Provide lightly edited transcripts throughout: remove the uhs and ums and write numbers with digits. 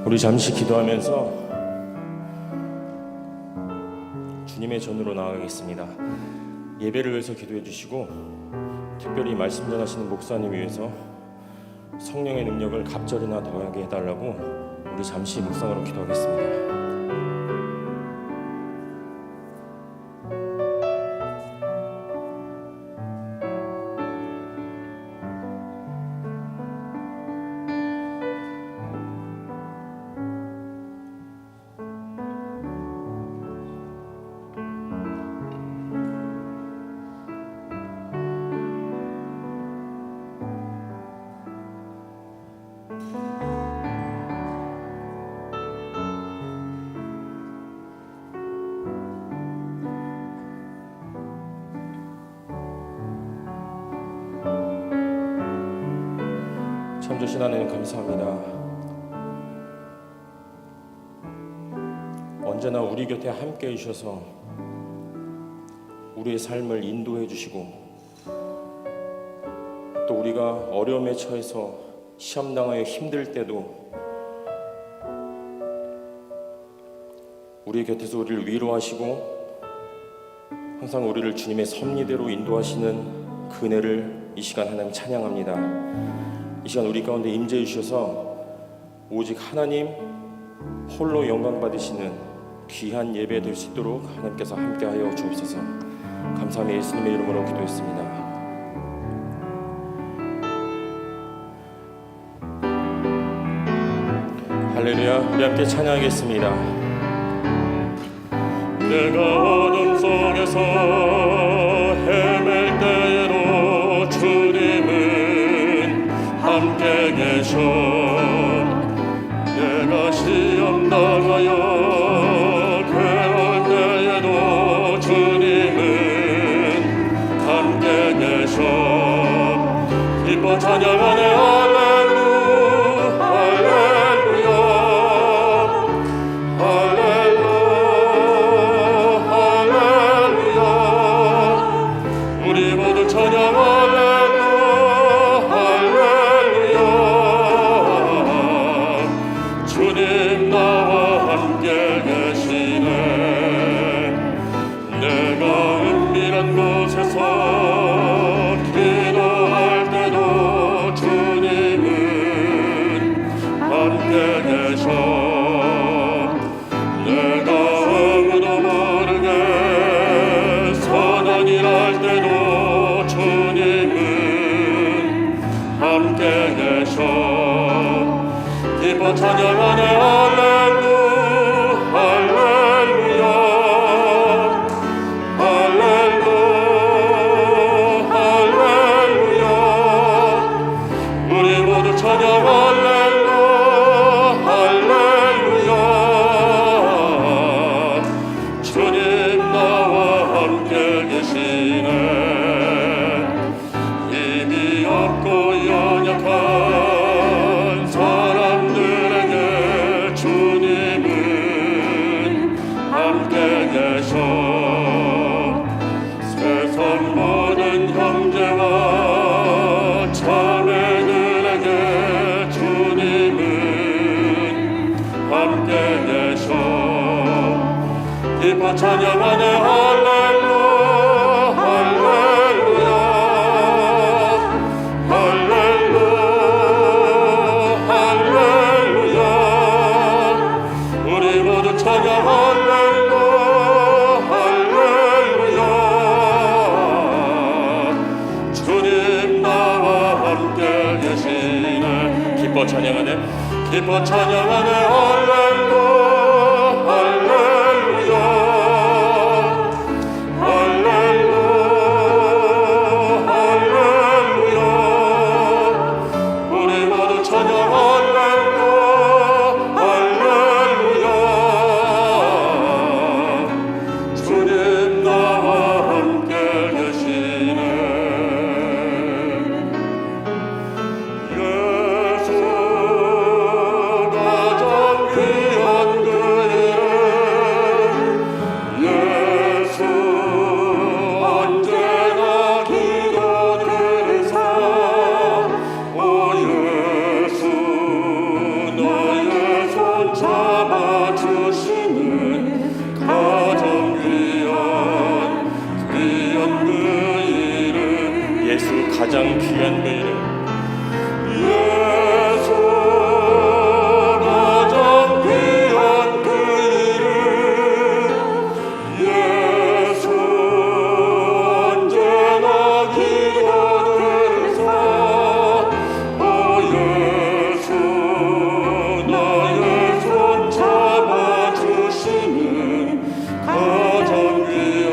우리 잠시 기도하면서 주님의 전으로 나아가겠습니다. 예배를 위해서 기도해 주시고 특별히 말씀 전하시는 목사님 위해서 성령의 능력을 갑절이나 더하게 해달라고 우리 잠시 묵상으로 기도하겠습니다. 참 좋으신 하나님 감사합니다. 언제나 우리 곁에 함께 해주셔서 우리의 삶을 인도해 주시고 또 우리가 어려움에 처해서 시험당하여 힘들 때도 우리 곁에서 우리를 위로하시고 항상 우리를 주님의 섭리대로 인도하시는 그 은혜를 이 시간 하나님 찬양합니다. 이 시간 우리 가운데 임재해 주셔서 오직 하나님 홀로 영광 받으시는 귀한 예배 될 수 있도록 하나님께서 함께하여 주옵소서. 감사하며 예수님의 이름으로 기도했습니다. 할렐루야. 우리 함께 찬양하겠습니다. 내가 어둠 속에서 헤맬 때에도 주님은 함께 계셔. 내가 시험 당하여 괴로울 때에도 주님은 함께 계셔. 기뻐 찬양하네 할렐루야 할렐루야 할렐루야 할렐루야. 우리 모두 찬양하네 주님 나와 함께 계시네. 내가 은밀한 곳에서 기도할 때도 주님은 함께 계셔. 내가 아무도 모르게 선한 일할 때도 주님은 함께 계셔. 기뻐 찬양하네 할렐루야 할렐루야 할렐루야 할렐루야. 우리 모두 찬양 할렐루야 할렐루야. 주님 나와 함께 계시네. 힘이 없고 연약한 세상 모든 형제와 자매들에게 주님은 함께 계셔. 기뻐 찬양하네 할렐루야 할렐루야 할렐루야 할렐루야. 우리 모두 찬양 할렐루야 기뻐 찬양하네 기뻐 찬양하네 할렐루야 할렐루야 할렐루야 할렐루야. 우리 모두 찬양 할렐루야 할렐루야. 주님 나와 함께 계시네. 가장 귀한 가장 귀한 그 이름 예수 가장 귀한 그 이름 예수 언제나 기도되사 예수 나의 손 잡아주시는 가장 귀한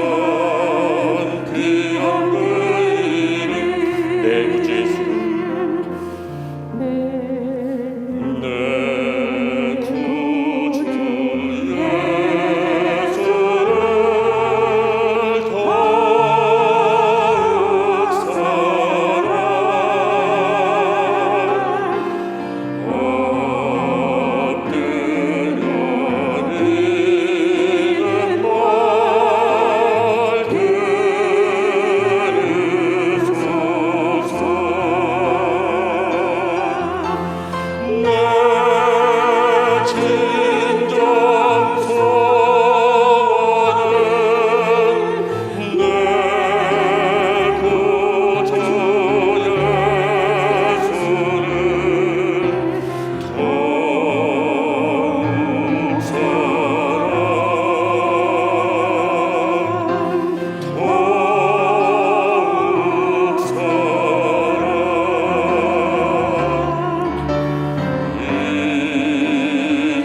그 이름 내 구주 예수 내 구주 예수를 더욱 사랑하는 엎드려 믿는 말 들으소서 내 진정 소원은 내 구주 예수를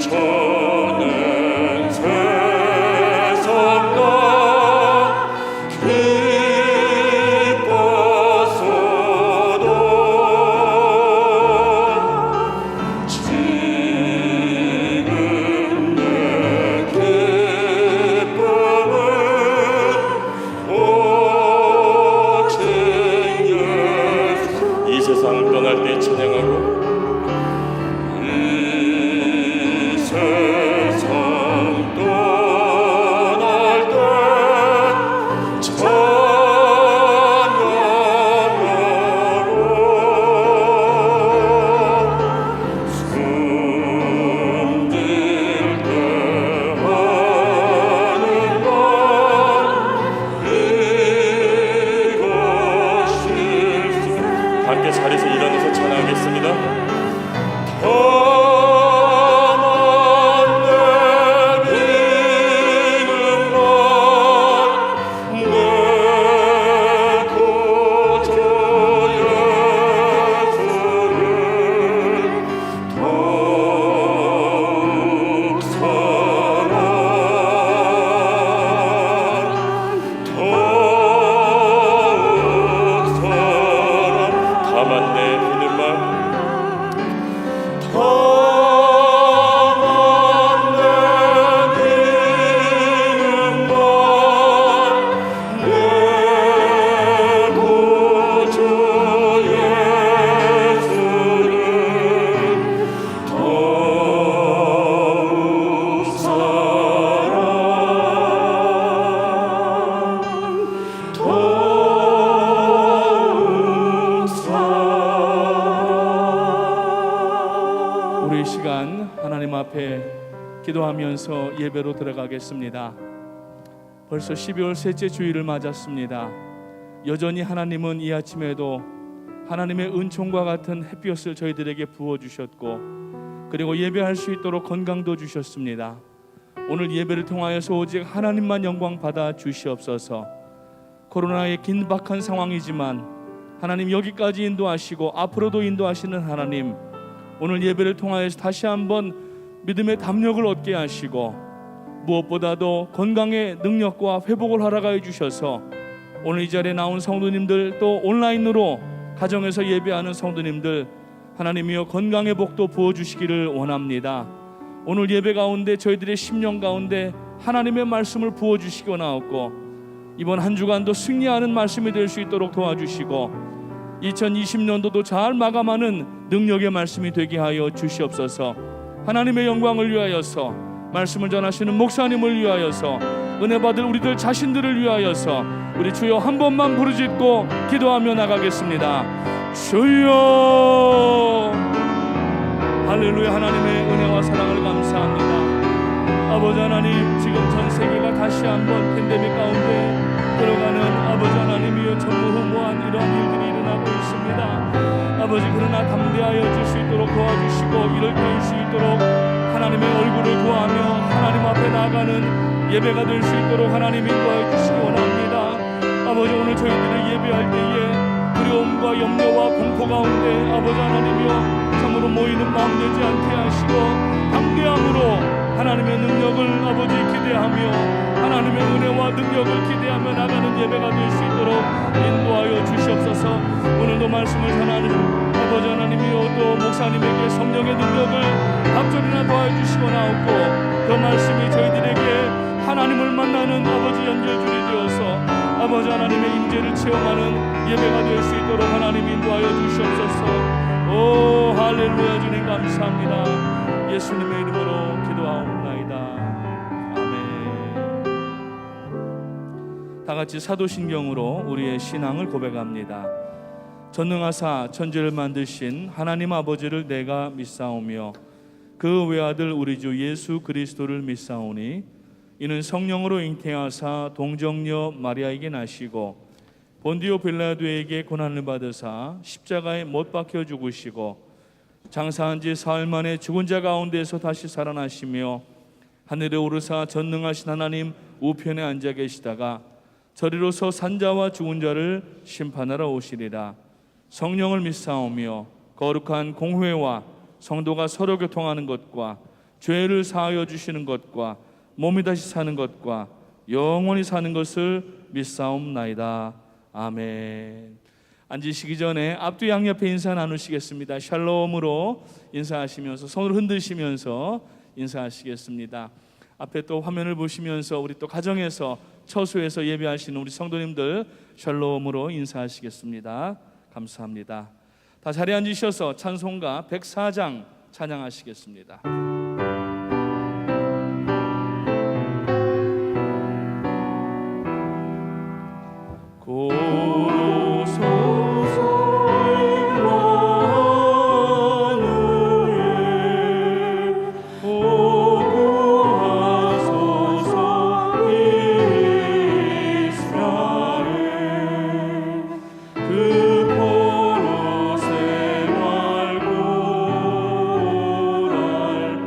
더욱 이전엔 세상 나 기뻤어도 지금 내 기쁨은 오직 예수 이 세상을 떠날 때 찬양하고 이 세상 떠날 때 찬양하로 숨길 때 하는 말 이것일세 함께 자리에서 일어나서 찬양하겠습니다. 다만 내비는 말 내 구주 예수를 더욱 사랑 더욱 사랑 다만 내 비는 말 다만 내비는 말 내 구주 예수를 더욱 사랑 더욱 사랑 우리 이 시간 하나님 앞에 기도하면서 예배로 들어가겠습니다. 벌써 12월 셋째 주일을 맞았습니다. 여전히 하나님은 이 아침에도 하나님의 은총과 같은 햇볕을 저희들에게 부어주셨고 그리고 예배할 수 있도록 건강도 주셨습니다. 오늘 예배를 통하여서 오직 하나님만 영광 받아 주시옵소서. 코로나의 긴박한 상황이지만 하나님 여기까지 인도하시고 앞으로도 인도하시는 하나님, 오늘 예배를 통하여서 다시 한번 믿음의 담력을 얻게 하시고 무엇보다도 건강의 능력과 회복을 허락하여 주셔서 오늘 이 자리에 나온 성도님들 또 온라인으로 가정에서 예배하는 성도님들 하나님이여 건강의 복도 부어주시기를 원합니다. 오늘 예배 가운데 저희들의 심령 가운데 하나님의 말씀을 부어주시기 원하옵고 이번 한 주간도 승리하는 말씀이 될 수 있도록 도와주시고 2020년도도 잘 마감하는 능력의 말씀이 되게 하여 주시옵소서. 하나님의 영광을 위하여서 말씀을 전하시는 목사님을 위하여서 은혜 받을 우리들 자신들을 위하여서 우리 주여 한 번만 부르짖고 기도하며 나가겠습니다. 주여 할렐루야. 하나님의 은혜와 사랑을 감사합니다. 아버지 하나님, 지금 전 세계가 다시 한번 팬데믹 가운데 끌어가는 아버지 하나님이여 전무후무한 이러한 일들이 일어나고 있습니다. 아버지 그러나 담대하여 줄 수 있도록 도와주시고 이럴 때일 수 있도록 하나님의 얼굴을 구하며 하나님 앞에 나아가는 예배가 될 수 있도록 하나님 인도하여 주시기 원합니다. 아버지 오늘 저희들이 예배할 때에 두려움과 염려와 공포 가운데 아버지 하나님이여 참으로 모이는 마음 되지 않게 하시고 담대함으로 하나님의 능력을 아버지 기대하며 하나님의 은혜와 능력을 기대하며 나가는 예배가 될 수 있도록 인도하여 주시옵소서. 오늘도 말씀을 전하는 아버지 하나님이여 또 목사님에게 성령의 능력을 갑절이나 도와주시고 나오고 그 말씀이 저희들에게 하나님을 만나는 아버지 연결줄이 되어서 아버지 하나님의 임재를 체험하는 예배가 될 수 있도록 하나님 인도하여 주시옵소서. 오 할렐루야. 주님 감사합니다. 예수님의 이름으로 기도하옵나이다. 아멘. 다 같이 사도신경으로 우리의 신앙을 고백합니다. 전능하사 천지를 만드신 하나님 아버지를 내가 믿사오며 그 외아들 우리 주 예수 그리스도를 믿사오니 이는 성령으로 잉태하사 동정녀 마리아에게 나시고 본디오 빌라도에게 고난을 받으사 십자가에 못 박혀 죽으시고 장사한 지 사흘 만에 죽은 자 가운데서 다시 살아나시며 하늘에 오르사 전능하신 하나님 우편에 앉아 계시다가 저리로서 산자와 죽은 자를 심판하러 오시리라. 성령을 믿사오며 거룩한 공회와 성도가 서로 교통하는 것과 죄를 사하여 주시는 것과 몸이 다시 사는 것과 영원히 사는 것을 믿사옵나이다. 아멘. 앉으시기 전에 앞뒤 양옆에 인사 나누시겠습니다. 샬롬으로 인사하시면서 손을 흔드시면서 인사하시겠습니다. 앞에 또 화면을 보시면서 우리 또 가정에서 처소에서 예배하시는 우리 성도님들 샬롬으로 인사하시겠습니다. 감사합니다. 다 자리에 앉으셔서 찬송가 104장 찬양하시겠습니다. 그 포로 생활 고날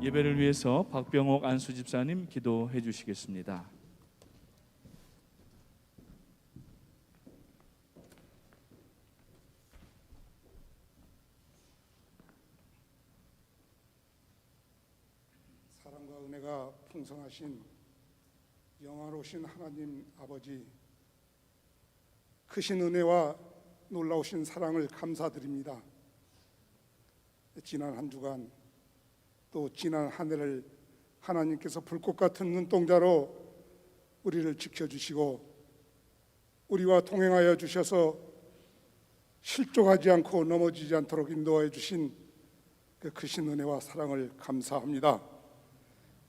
예배를 위해서 박병옥 안수 집사님 기도해 주시겠습니다. 사랑과 은혜가 풍성하신 영화로우신 하나님 아버지, 크신 은혜와 놀라우신 사랑을 감사드립니다. 지난 한 주간 또 지난 한 해를 하나님께서 불꽃 같은 눈동자로 우리를 지켜주시고 우리와 동행하여 주셔서 실족하지 않고 넘어지지 않도록 인도하여 주신 그 크신 은혜와 사랑을 감사합니다.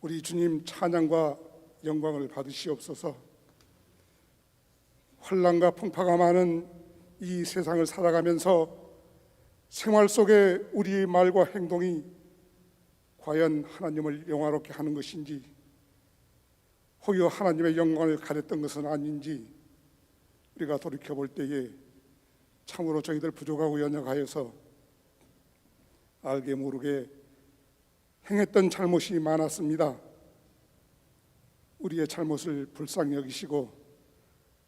우리 주님 찬양과 영광을 받으시옵소서. 환난과 풍파가 많은 이 세상을 살아가면서 생활 속에 우리의 말과 행동이 과연 하나님을 영화롭게 하는 것인지, 혹여 하나님의 영광을 가렸던 것은 아닌지 우리가 돌이켜볼 때에 참으로 저희들 부족하고 연약하여서 알게 모르게 행했던 잘못이 많았습니다. 우리의 잘못을 불쌍히 여기시고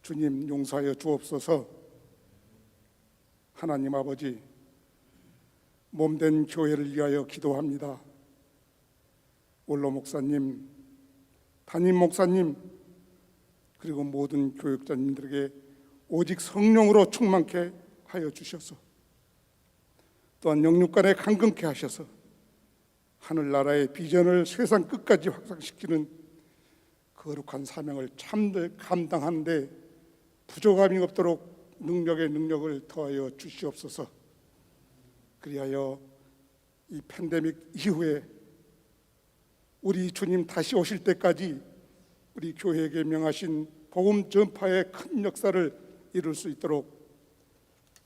주님 용서하여 주옵소서. 하나님 아버지, 몸된 교회를 위하여 기도합니다. 원로 목사님, 담임 목사님, 그리고 모든 교육자님들에게 오직 성령으로 충만케 하여 주셔서, 또한 영육간에 강건케 하셔서 하늘나라의 비전을 세상 끝까지 확산시키는 거룩한 사명을 참들 감당하는데 부족함이 없도록 능력의 능력을 더하여 주시옵소서. 그리하여 이 팬데믹 이후에 우리 주님 다시 오실 때까지 우리 교회에게 명하신 복음 전파의 큰 역사를 이룰 수 있도록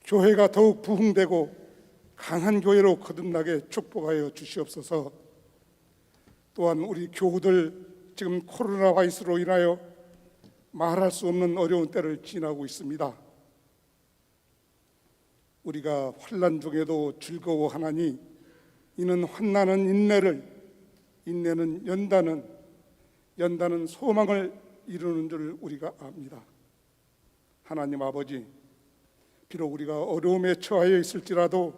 교회가 더욱 부흥되고 강한 교회로 거듭나게 축복하여 주시옵소서. 또한 우리 교우들 지금 코로나 바이러스로 인하여 말할 수 없는 어려운 때를 지나고 있습니다. 우리가 환난 중에도 즐거워하나니 이는 환난은 인내를, 인내는 연단은 소망을 이루는 줄 우리가 압니다. 하나님 아버지, 비록 우리가 어려움에 처하여 있을지라도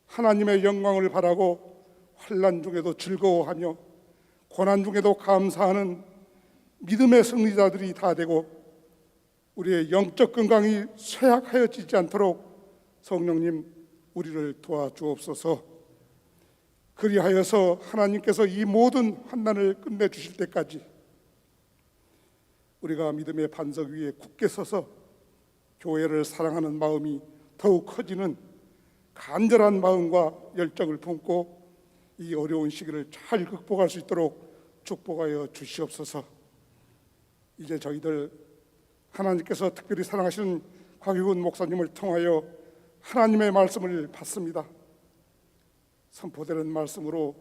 하나님의 영광을 바라고 환난 중에도 즐거워하며 고난 중에도 감사하는 믿음의 승리자들이 다 되고 우리의 영적 건강이 쇠약하여지지 않도록 성령님 우리를 도와주옵소서. 그리하여서 하나님께서 이 모든 환난을 끝내주실 때까지 우리가 믿음의 반석 위에 굳게 서서 교회를 사랑하는 마음이 더욱 커지는 간절한 마음과 열정을 품고 이 어려운 시기를 잘 극복할 수 있도록 축복하여 주시옵소서. 이제 저희들 하나님께서 특별히 사랑하시는 곽유근 목사님을 통하여 하나님의 말씀을 받습니다. 선포되는 말씀으로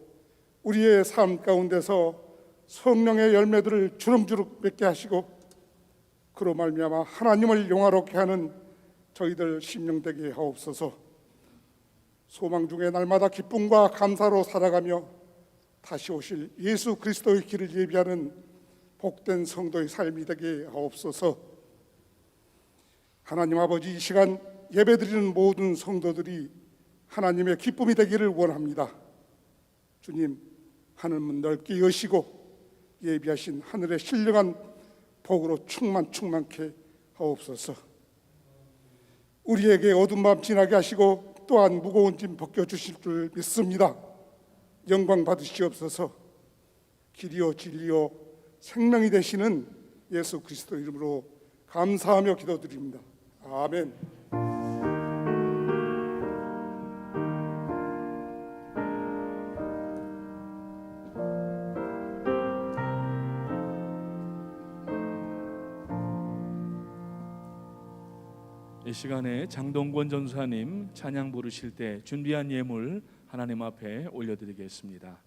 우리의 삶 가운데서 성령의 열매들을 주름주름 맺게 하시고 그로 말미암아 하나님을 영화롭게 하는 저희들 심령 되게 하옵소서. 소망 중에 날마다 기쁨과 감사로 살아가며 다시 오실 예수 그리스도의 길을 예비하는 복된 성도의 삶이 되게 하옵소서. 하나님 아버지, 이 시간 예배드리는 모든 성도들이 하나님의 기쁨이 되기를 원합니다. 주님, 하늘문 넓게 여시고 예비하신 하늘의 신령한 복으로 충만케 하옵소서. 우리에게 어두운 밤 지나게 하시고 또한 무거운 짐 벗겨주실 줄 믿습니다. 영광 받으시옵소서. 길이요 진리요 생명이 되시는 예수 그리스도 이름으로 감사하며 기도드립니다. 아멘. 이 시간에 장동권 전사님 찬양 부르실 때 준비한 예물 하나님 앞에 올려드리겠습니다.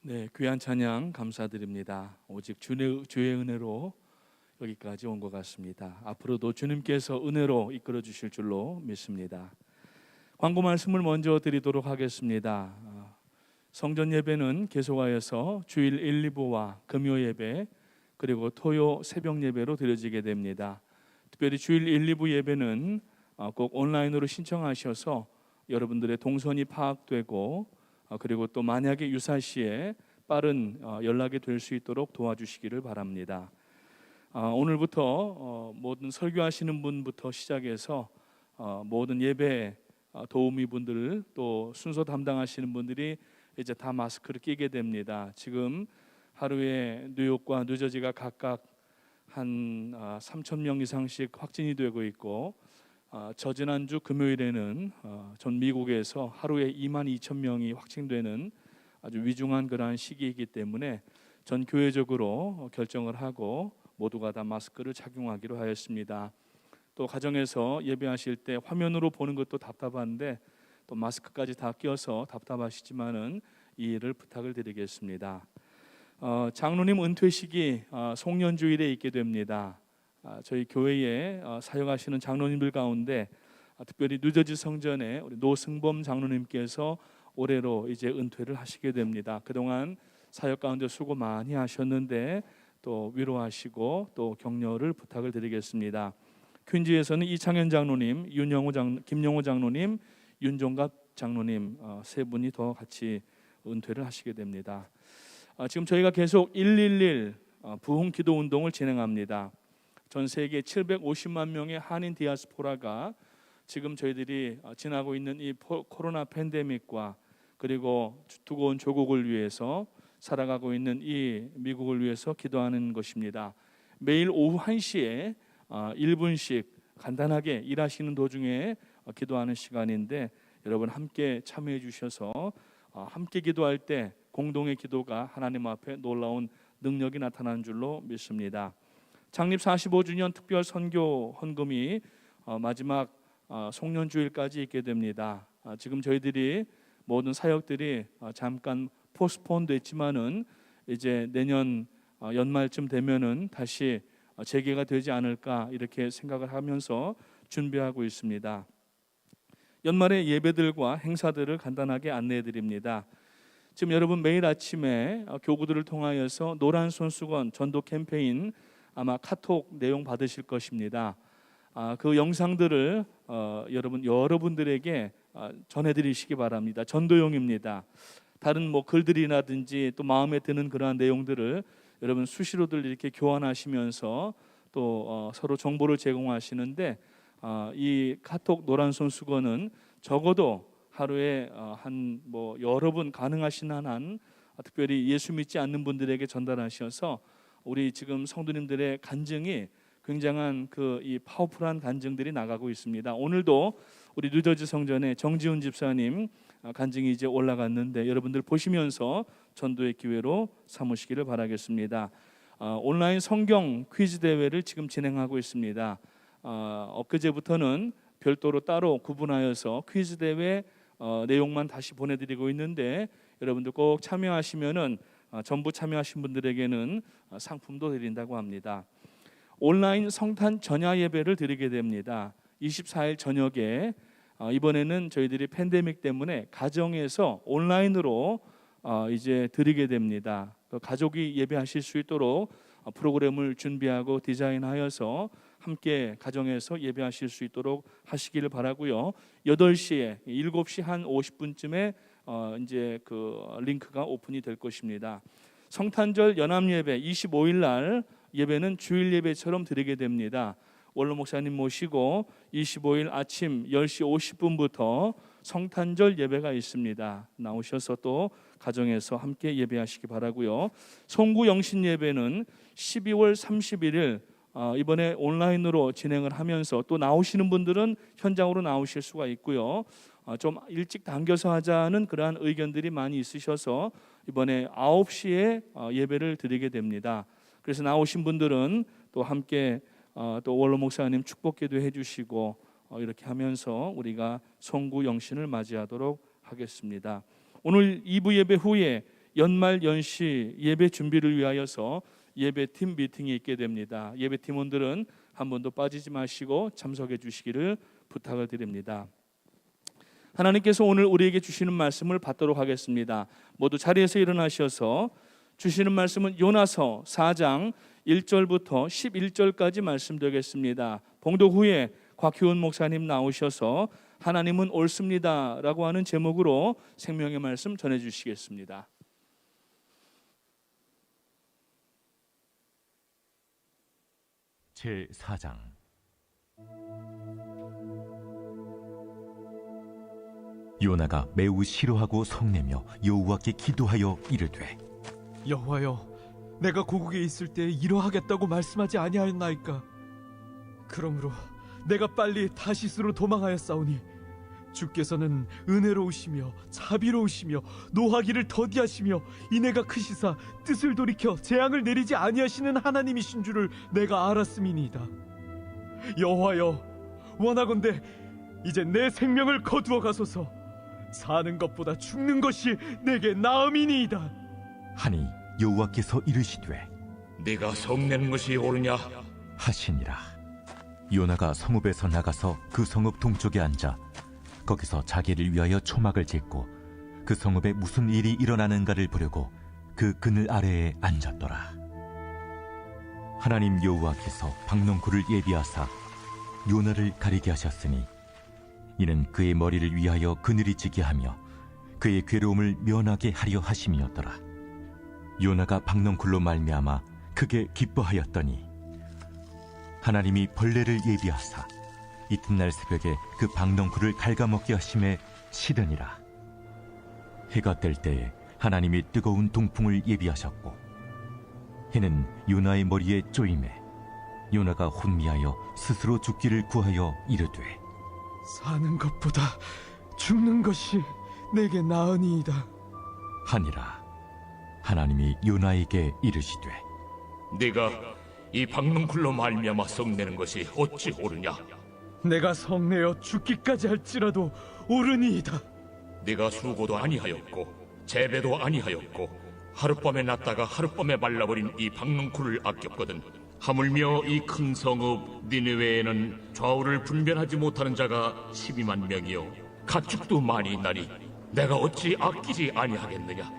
네, 귀한 찬양 감사드립니다. 오직 주의 은혜로 여기까지 온 것 같습니다. 앞으로도 주님께서 은혜로 이끌어 주실 줄로 믿습니다. 광고 말씀을 먼저 드리도록 하겠습니다. 성전 예배는 계속하여서 주일 1, 2부와 금요 예배 그리고 토요 새벽 예배로 드려지게 됩니다. 특별히 주일 1, 2부 예배는 꼭 온라인으로 신청하셔서 여러분들의 동선이 파악되고 그리고 또 만약에 유사시에 빠른 연락이 될 수 있도록 도와주시기를 바랍니다. 오늘부터 모든 설교하시는 분부터 시작해서 모든 예배 도우미 분들 또 순서 담당하시는 분들이 이제 다 마스크를 끼게 됩니다. 지금 하루에 뉴욕과 뉴저지가 각각 한 3,000명 이상씩 확진이 되고 있고 저지난주 금요일에는 전 미국에서 하루에 22,000명이 확진되는 아주 위중한 그러한 시기이기 때문에 전 교회적으로 결정을 하고 모두가 다 마스크를 착용하기로 하였습니다. 또 가정에서 예배하실 때 화면으로 보는 것도 답답한데 또 마스크까지 다 끼어서 답답하시지만은 이해를 부탁을 드리겠습니다. 장로님 은퇴식이 송년주일에 있게 됩니다. 저희 교회에 사역하시는 장로님들 가운데 특별히 뉴저지 성전에 우리 노승범 장로님께서 올해로 이제 은퇴를 하시게 됩니다. 그동안 사역 가운데 수고 많이 하셨는데 또 위로하시고 또 격려를 부탁을 드리겠습니다. 퀸즈에서는 이창현 장로님, 김영호 장로님, 윤종갑 장로님 세 분이 더 같이 은퇴를 하시게 됩니다. 지금 저희가 계속 111 부흥 기도 운동을 진행합니다. 전 세계 750만 명의 한인 디아스포라가 지금 저희들이 지나고 있는 이 코로나 팬데믹과 그리고 두고 온 조국을 위해서 살아가고 있는 이 미국을 위해서 기도하는 것입니다. 매일 오후 1시에 1분씩 간단하게 일하시는 도중에 기도하는 시간인데 여러분 함께 참여해 주셔서 함께 기도할 때 공동의 기도가 하나님 앞에 놀라운 능력이 나타나는 줄로 믿습니다. 창립 45주년 특별 선교 헌금이 마지막 송년주일까지 있게 됩니다. 지금 저희들이 모든 사역들이 잠깐 포스폰 됐지만은 이제 내년 연말쯤 되면은 다시 재개가 되지 않을까 이렇게 생각을 하면서 준비하고 있습니다. 연말의 예배들과 행사들을 간단하게 안내해 드립니다. 지금 여러분 매일 아침에 교구들을 통하여서 노란 손수건 전도 캠페인 아마 카톡 내용 받으실 것입니다. 그 영상들을 여러분들에게 전해드리시기 바랍니다. 전도용입니다. 다른 글들이라든지 또 마음에 드는 그러한 내용들을 여러분 수시로들 이렇게 교환하시면서 또 서로 정보를 제공하시는데 이 카톡 노란 손수건은 적어도 하루에 여러 분 가능하신 한 특별히 예수 믿지 않는 분들에게 전달하셔서 우리 지금 성도님들의 간증이 굉장한 이 파워풀한 간증들이 나가고 있습니다. 오늘도 우리 뉴저지 성전에 정지훈 집사님 간증이 이제 올라갔는데 여러분들 보시면서 전도의 기회로 삼으시기를 바라겠습니다. 온라인 성경 퀴즈 대회를 지금 진행하고 있습니다. 엊그제부터는 별도로 따로 구분하여서 퀴즈 대회 내용만 다시 보내드리고 있는데 여러분들 꼭 참여하시면은 전부 참여하신 분들에게는 상품도 드린다고 합니다. 온라인 성탄 전야 예배를 드리게 됩니다. 24일 저녁에 이번에는 저희들이 팬데믹 때문에 가정에서 온라인으로 이제 드리게 됩니다. 가족이 예배하실 수 있도록 프로그램을 준비하고 디자인하여서 함께 가정에서 예배하실 수 있도록 하시기를 바라고요. 8시에 7시 한 50분쯤에 이제 링크가 오픈이 될 것입니다. 성탄절 연합 예배 25일 날 예배는 주일 예배처럼 드리게 됩니다. 원로 목사님 모시고 25일 아침 10시 50분부터 성탄절 예배가 있습니다. 나오셔서 또 가정에서 함께 예배하시기 바라고요. 송구 영신 예배는 12월 31일 이번에 온라인으로 진행을 하면서 또 나오시는 분들은 현장으로 나오실 수가 있고요. 좀 일찍 당겨서 하자는 그러한 의견들이 많이 있으셔서 이번에 9시에 예배를 드리게 됩니다. 그래서 나오신 분들은 또 함께 또 원로 목사님 축복기도 해주시고 이렇게 하면서 우리가 송구 영신을 맞이하도록 하겠습니다. 오늘 2부 예배 후에 연말 연시 예배 준비를 위하여서 예배팀 미팅이 있게 됩니다. 예배팀원들은 한 번도 빠지지 마시고 참석해 주시기를 부탁을 드립니다. 하나님께서 오늘 우리에게 주시는 말씀을 받도록 하겠습니다. 모두 자리에서 일어나셔서 주시는 말씀은 요나서 4장 1절부터 11절까지 말씀드리겠습니다. 봉독 후에 곽희훈 목사님 나오셔서 하나님은 옳습니다 라고 하는 제목으로 생명의 말씀 전해주시겠습니다. 제4장 요나가 매우 싫어하고 성내며 여호와께 기도하여 이르되 여호와여, 내가 고국에 있을 때 이러하겠다고 말씀하지 아니하였나이까? 그러므로 내가 빨리 다시스로 도망하였사오니 주께서는 은혜로우시며 자비로우시며 노하기를 더디하시며 인애가 크시사 뜻을 돌이켜 재앙을 내리지 아니하시는 하나님이신 줄을 내가 알았음이니이다. 여호와여, 원하건대 이제 내 생명을 거두어 가소서. 사는 것보다 죽는 것이 내게 나음이니이다. 하니 여호와께서 이르시되 네가 성내는 것이 옳으냐? 하시니라. 요나가 성읍에서 나가서 그 성읍 동쪽에 앉아 거기서 자기를 위하여 초막을 짓고 그 성읍에 무슨 일이 일어나는가를 보려고 그 그늘 아래에 앉았더라. 하나님 여호와께서 박농쿨을 예비하사 요나를 가리게 하셨으니 이는 그의 머리를 위하여 그늘이 지게 하며 그의 괴로움을 면하게 하려 하심이었더라. 요나가 박넝쿨로 말미암아 크게 기뻐하였더니 하나님이 벌레를 예비하사 이튿날 새벽에 그 박넝쿨을 갉아먹게 하심에 시드니라. 해가 뜰 때에 하나님이 뜨거운 동풍을 예비하셨고 해는 요나의 머리에 쪼임에 요나가 혼미하여 스스로 죽기를 구하여 이르되 사는 것보다 죽는 것이 내게 나으니이다. 하니라. 하나님이 요나에게 이르시되 네가 이 박넝쿨로 말미암아 성내는 것이 어찌 옳으냐? 내가 성내어 죽기까지 할지라도 옳으니이다. 네가 수고도 아니하였고 재배도 아니하였고 하룻밤에 났다가 하룻밤에 말라버린 이 박넝쿨을 아꼈거든. 하물며 이 큰 성읍 니느웨에는 좌우를 분별하지 못하는 자가 12만 명이요 가축도 많이 있나니 내가 어찌 아끼지 아니하겠느냐?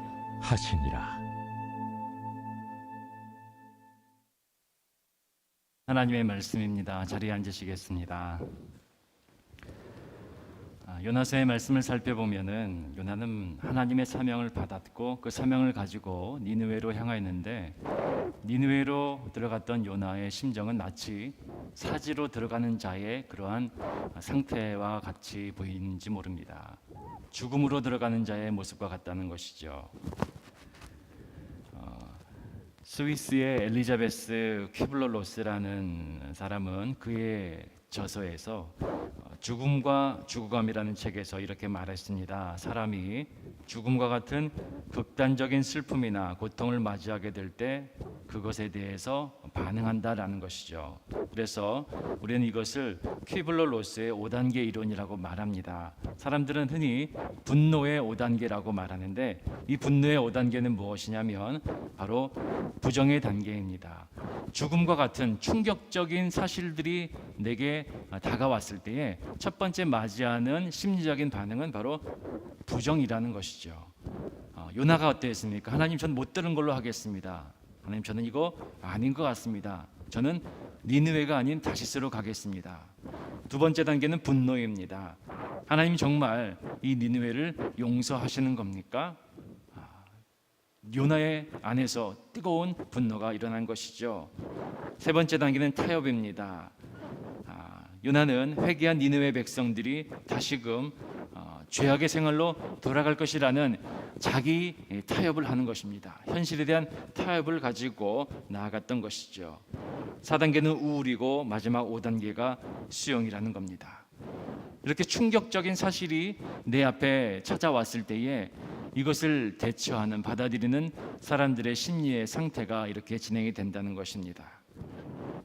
하시니라. 하나님의 말씀입니다. 자리에 앉으시겠습니다. 요나서의 말씀을 살펴보면은 요나는 하나님의 사명을 받았고 그 사명을 가지고 니느웨로 향하였는데 니느웨로 들어갔던 요나의 심정은 마치 사지로 들어가는 자의 그러한 상태와 같이 보이는지 모릅니다. 죽음으로 들어가는 자의 모습과 같다는 것이죠. 스위스의 엘리자베스 퀴블러 로스라는 사람은 그의 저서에서 죽음과 죽어감이라는 책에서 이렇게 말했습니다. 사람이 죽음과 같은 극단적인 슬픔이나 고통을 맞이하게 될 때 그것에 대해서 반응한다라는 것이죠. 그래서 우리는 이것을 퀴블러 로스의 5단계 이론이라고 말합니다. 사람들은 흔히 분노의 5단계라고 말하는데 이 분노의 5단계는 무엇이냐면 바로 부정의 단계입니다. 죽음과 같은 충격적인 사실들이 내게 다가왔을 때에 첫 번째 맞이하는 심리적인 반응은 바로 부정이라는 것이죠. 요나가 어땠습니까? 하나님, 전 못 들은 걸로 하겠습니다. 하나님, 저는 이거 아닌 것 같습니다. 저는 니느웨가 아닌 다시스로 가겠습니다. 두 번째 단계는 분노입니다. 하나님, 정말 이 니느웨를 용서하시는 겁니까? 요나의 안에서 뜨거운 분노가 일어난 것이죠. 세 번째 단계는 타협입니다. 요나는 회개한 니느웨 백성들이 다시금 죄악의 생활로 돌아갈 것이라는 자기 타협을 하는 것입니다. 현실에 대한 타협을 가지고 나아갔던 것이죠. 4단계는 우울이고 마지막 5단계가 수용이라는 겁니다. 이렇게 충격적인 사실이 내 앞에 찾아왔을 때에 이것을 대처하는, 받아들이는 사람들의 심리의 상태가 이렇게 진행이 된다는 것입니다.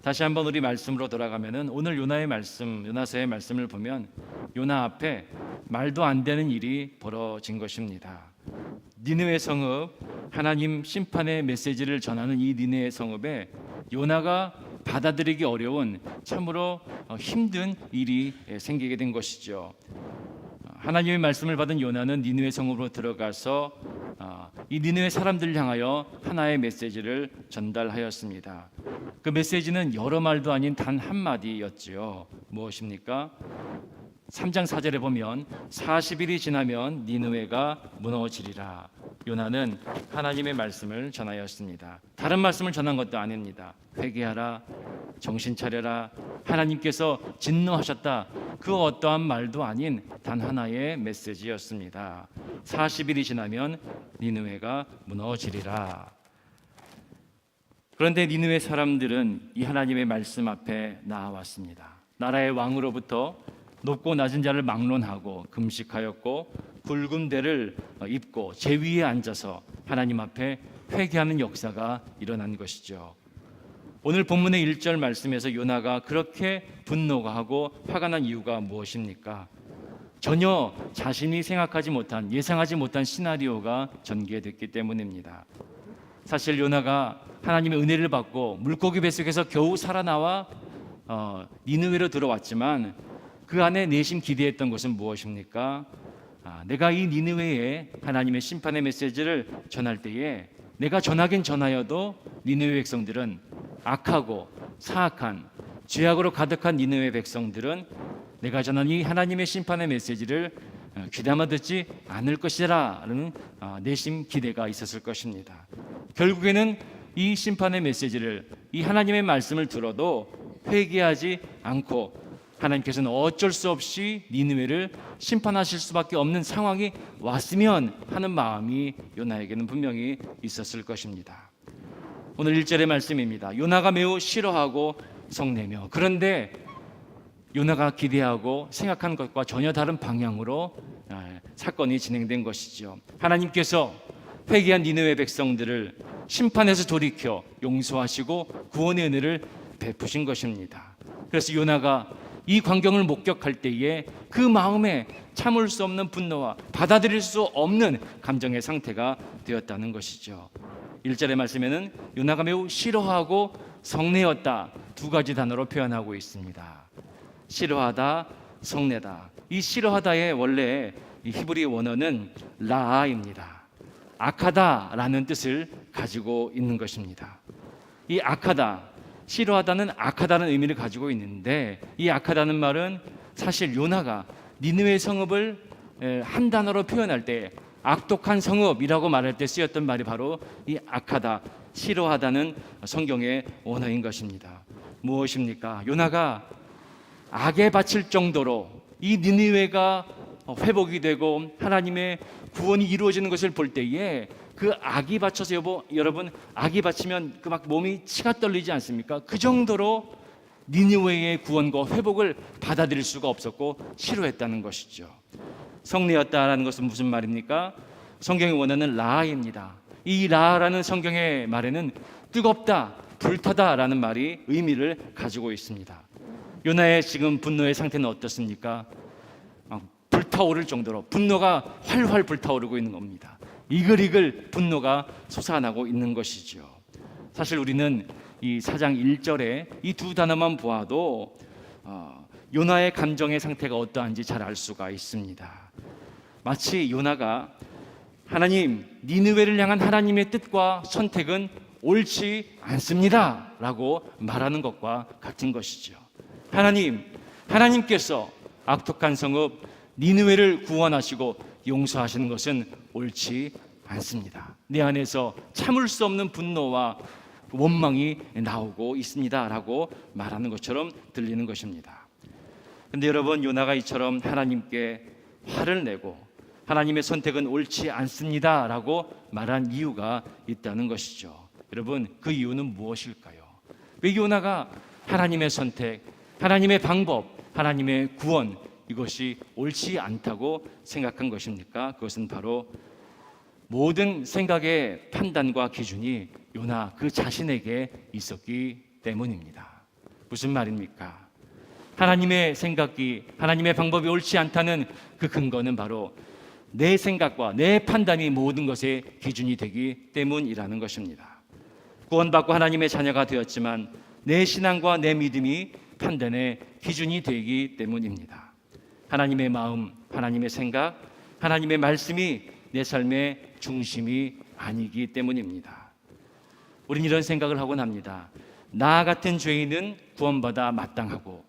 다시 한번 우리 말씀으로 돌아가면은 오늘 요나의 말씀, 요나서의 말씀을 보면 요나 앞에 말도 안 되는 일이 벌어진 것입니다. 니느웨 성읍, 하나님 심판의 메시지를 전하는 이 니느웨 성읍에 요나가 받아들이기 어려운 참으로 힘든 일이 생기게 된 것이죠. 하나님의 말씀을 받은 요나는 니느웨 성읍으로 들어가서 이 니느웨 사람들을 향하여 하나의 메시지를 전달하였습니다. 그 메시지는 여러 말도 아닌 단 한마디였지요. 무엇입니까? 3장 4절에 보면 40일이 지나면 니느웨가 무너지리라. 요나는 하나님의 말씀을 전하였습니다. 다른 말씀을 전한 것도 아닙니다. 회개하라, 정신 차려라, 하나님께서 진노하셨다, 그 어떠한 말도 아닌 단 하나의 메시지였습니다. 40일이 지나면 니느웨가 무너지리라. 그런데 니느웨 사람들은 이 하나님의 말씀 앞에 나아왔습니다. 나라의 왕으로부터 높고 낮은 자를 막론하고 금식하였고 붉은 대를 입고 제위에 앉아서 하나님 앞에 회개하는 역사가 일어난 것이죠. 오늘 본문의 1절 말씀에서 요나가 그렇게 분노가 하고 화가 난 이유가 무엇입니까? 전혀 자신이 생각하지 못한, 예상하지 못한 시나리오가 전개됐기 때문입니다. 사실 요나가 하나님의 은혜를 받고 물고기 뱃속에서 겨우 살아나와 니느웨로 들어왔지만 그 안에 내심 기대했던 것은 무엇입니까? 내가 이 니느웨에 하나님의 심판의 메시지를 전할 때에 내가 전하긴 전하여도 니느웨 백성들은 악하고 사악한 죄악으로 가득한 니느웨 백성들은 내가 전한 이 하나님의 심판의 메시지를 귀담아 듣지 않을 것이라는 내심 기대가 있었을 것입니다. 결국에는 이 심판의 메시지를, 이 하나님의 말씀을 들어도 회개하지 않고 하나님께서는 어쩔 수 없이 니느웨를 심판하실 수밖에 없는 상황이 왔으면 하는 마음이 요나에게는 분명히 있었을 것입니다. 오늘 1절의 말씀입니다. 요나가 매우 싫어하고 성내며. 그런데 요나가 기대하고 생각한 것과 전혀 다른 방향으로 사건이 진행된 것이죠. 하나님께서 회개한 니느웨 백성들을 심판에서 돌이켜 용서하시고 구원의 은혜를 베푸신 것입니다. 그래서 요나가 이 광경을 목격할 때에 그 마음에 참을 수 없는 분노와 받아들일 수 없는 감정의 상태가 되었다는 것이죠. 1절의 말씀에는 요나가 매우 싫어하고 성내었다, 두 가지 단어로 표현하고 있습니다. 싫어하다, 성내다. 이 싫어하다의 원래 히브리 원어는 라아입니다. 악하다라는 뜻을 가지고 있는 것입니다. 이 악하다, 싫어하다는 악하다는 의미를 가지고 있는데, 이 악하다는 말은 사실 요나가 니느웨 성읍을 한 단어로 표현할 때, 악독한 성읍이라고 말할 때 쓰였던 말이 바로 이 악하다, 싫어하다는 성경의 원어인 것입니다. 무엇입니까? 요나가 악에 바칠 정도로 이 니느웨가 회복이 되고 하나님의 구원이 이루어지는 것을 볼 때에 그 악이 바쳐서 여러분 악이 바치면 그 막 몸이 치가 떨리지 않습니까? 그 정도로 니느웨의 구원과 회복을 받아들일 수가 없었고 싫어했다는 것이죠. 성내었다라는 것은 무슨 말입니까? 성경의 원어는 라아입니다. 이 라아라는 성경의 말에는 뜨겁다, 불타다라는 말이 의미를 가지고 있습니다. 요나의 지금 분노의 상태는 어떻습니까? 불타오를 정도로 분노가 활활 불타오르고 있는 겁니다. 이글이글 분노가 솟아나고 있는 것이죠. 사실 우리는 이 4장 1절에 이 두 단어만 보아도 요나의 감정의 상태가 어떠한지 잘 알 수가 있습니다. 마치 요나가 하나님, 니느웨를 향한 하나님의 뜻과 선택은 옳지 않습니다 라고 말하는 것과 같은 것이죠. 하나님께서 악독한 성읍 니느웨를 구원하시고 용서하시는 것은 옳지 않습니다. 내 안에서 참을 수 없는 분노와 원망이 나오고 있습니다 라고 말하는 것처럼 들리는 것입니다. 그런데 여러분, 요나가 이처럼 하나님께 화를 내고 하나님의 선택은 옳지 않습니다 라고 말한 이유가 있다는 것이죠. 여러분, 그 이유는 무엇일까요? 왜 요나가 하나님의 선택, 하나님의 방법, 하나님의 구원, 이것이 옳지 않다고 생각한 것입니까? 그것은 바로 모든 생각의 판단과 기준이 요나 그 자신에게 있었기 때문입니다. 무슨 말입니까? 하나님의 생각이, 하나님의 방법이 옳지 않다는 그 근거는 바로 내 생각과 내 판단이 모든 것의 기준이 되기 때문이라는 것입니다. 구원받고 하나님의 자녀가 되었지만 내 신앙과 내 믿음이 판단의 기준이 되기 때문입니다. 하나님의 마음, 하나님의 생각, 하나님의 말씀이 내 삶의 중심이 아니기 때문입니다. 우린 이런 생각을 하곤 합니다. 나 같은 죄인은 구원받아 마땅하고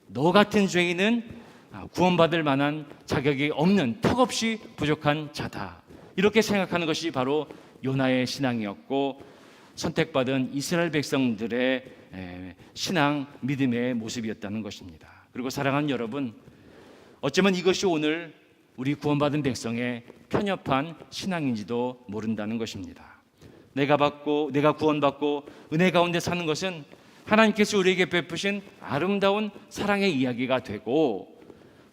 너 같은 죄인은 구원받을 만한 자격이 없는, 턱없이 부족한 자다. 이렇게 생각하는 것이 바로 요나의 신앙이었고 선택받은 이스라엘 백성들의 신앙, 믿음의 모습이었다는 것입니다. 그리고 사랑하는 여러분, 어쩌면 이것이 오늘 우리 구원받은 백성의 편협한 신앙인지도 모른다는 것입니다. 내가 구원받고 은혜 가운데 사는 것은 하나님께서 우리에게 베푸신 아름다운 사랑의 이야기가 되고,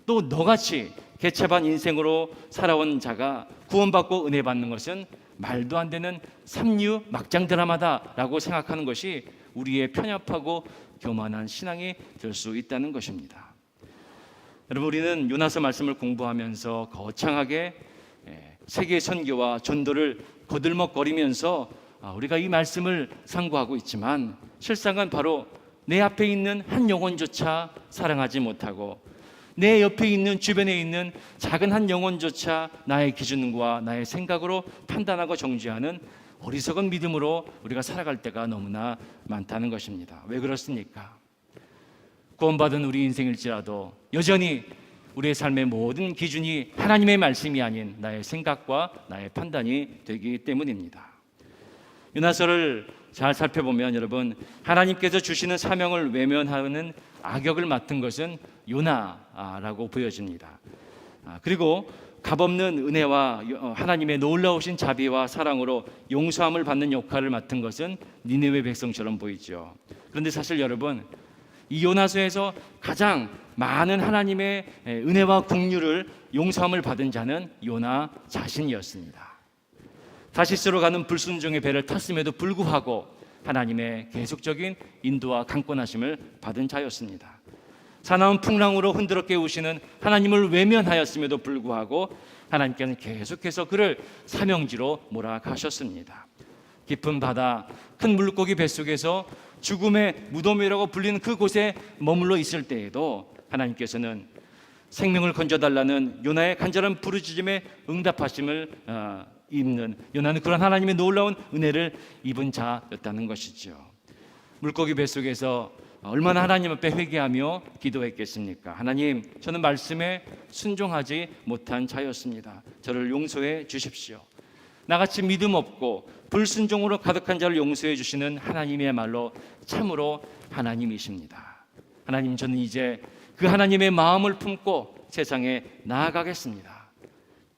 또 너같이 개차반 인생으로 살아온 자가 구원받고 은혜 받는 것은 말도 안 되는 삼류 막장 드라마다라고 생각하는 것이 우리의 편협하고 교만한 신앙이 될 수 있다는 것입니다. 여러분, 우리는 요나서 말씀을 공부하면서 거창하게 세계 선교와 전도를 거들먹거리면서 우리가 이 말씀을 상고하고 있지만, 실상은 바로 내 앞에 있는 한 영혼조차 사랑하지 못하고 내 옆에 있는, 주변에 있는 작은 한 영혼조차 나의 기준과 나의 생각으로 판단하고 정죄하는 어리석은 믿음으로 우리가 살아갈 때가 너무나 많다는 것입니다. 왜 그렇습니까? 구원받은 우리 인생일지라도 여전히 우리의 삶의 모든 기준이 하나님의 말씀이 아닌 나의 생각과 나의 판단이 되기 때문입니다. 요나서를 잘 살펴보면 여러분, 하나님께서 주시는 사명을 외면하는 악역을 맡은 것은 요나라고 보여집니다. 그리고 값없는 은혜와 하나님의 놀라우신 자비와 사랑으로 용서함을 받는 역할을 맡은 것은 니느웨 백성처럼 보이죠. 그런데 사실 여러분, 이 요나서에서 가장 많은 하나님의 은혜와 긍휼을 용서함을 받은 자는 요나 자신이었습니다. 다시스로 가는 불순종의 배를 탔음에도 불구하고 하나님의 계속적인 인도와 강권하심을 받은 자였습니다. 사나운 풍랑으로 흔들어 깨우시는 하나님을 외면하였음에도 불구하고 하나님께서는 계속해서 그를 사명지로 몰아가셨습니다. 깊은 바다, 큰 물고기 뱃속에서 죽음의 무덤이라고 불리는 그곳에 머물러 있을 때에도 하나님께서는 생명을 건져달라는 요나의 간절한 부르짖음에 응답하심을 입는, 요나는 그런 하나님의 놀라운 은혜를 입은 자였다는 것이죠. 물고기 뱃속에서 얼마나 하나님 앞에 회개하며 기도했겠습니까? 하나님, 저는 말씀에 순종하지 못한 자였습니다. 저를 용서해 주십시오. 나같이 믿음 없고 불순종으로 가득한 자를 용서해 주시는 하나님이야말로 참으로 하나님이십니다. 하나님, 저는 이제 그 하나님의 마음을 품고 세상에 나아가겠습니다.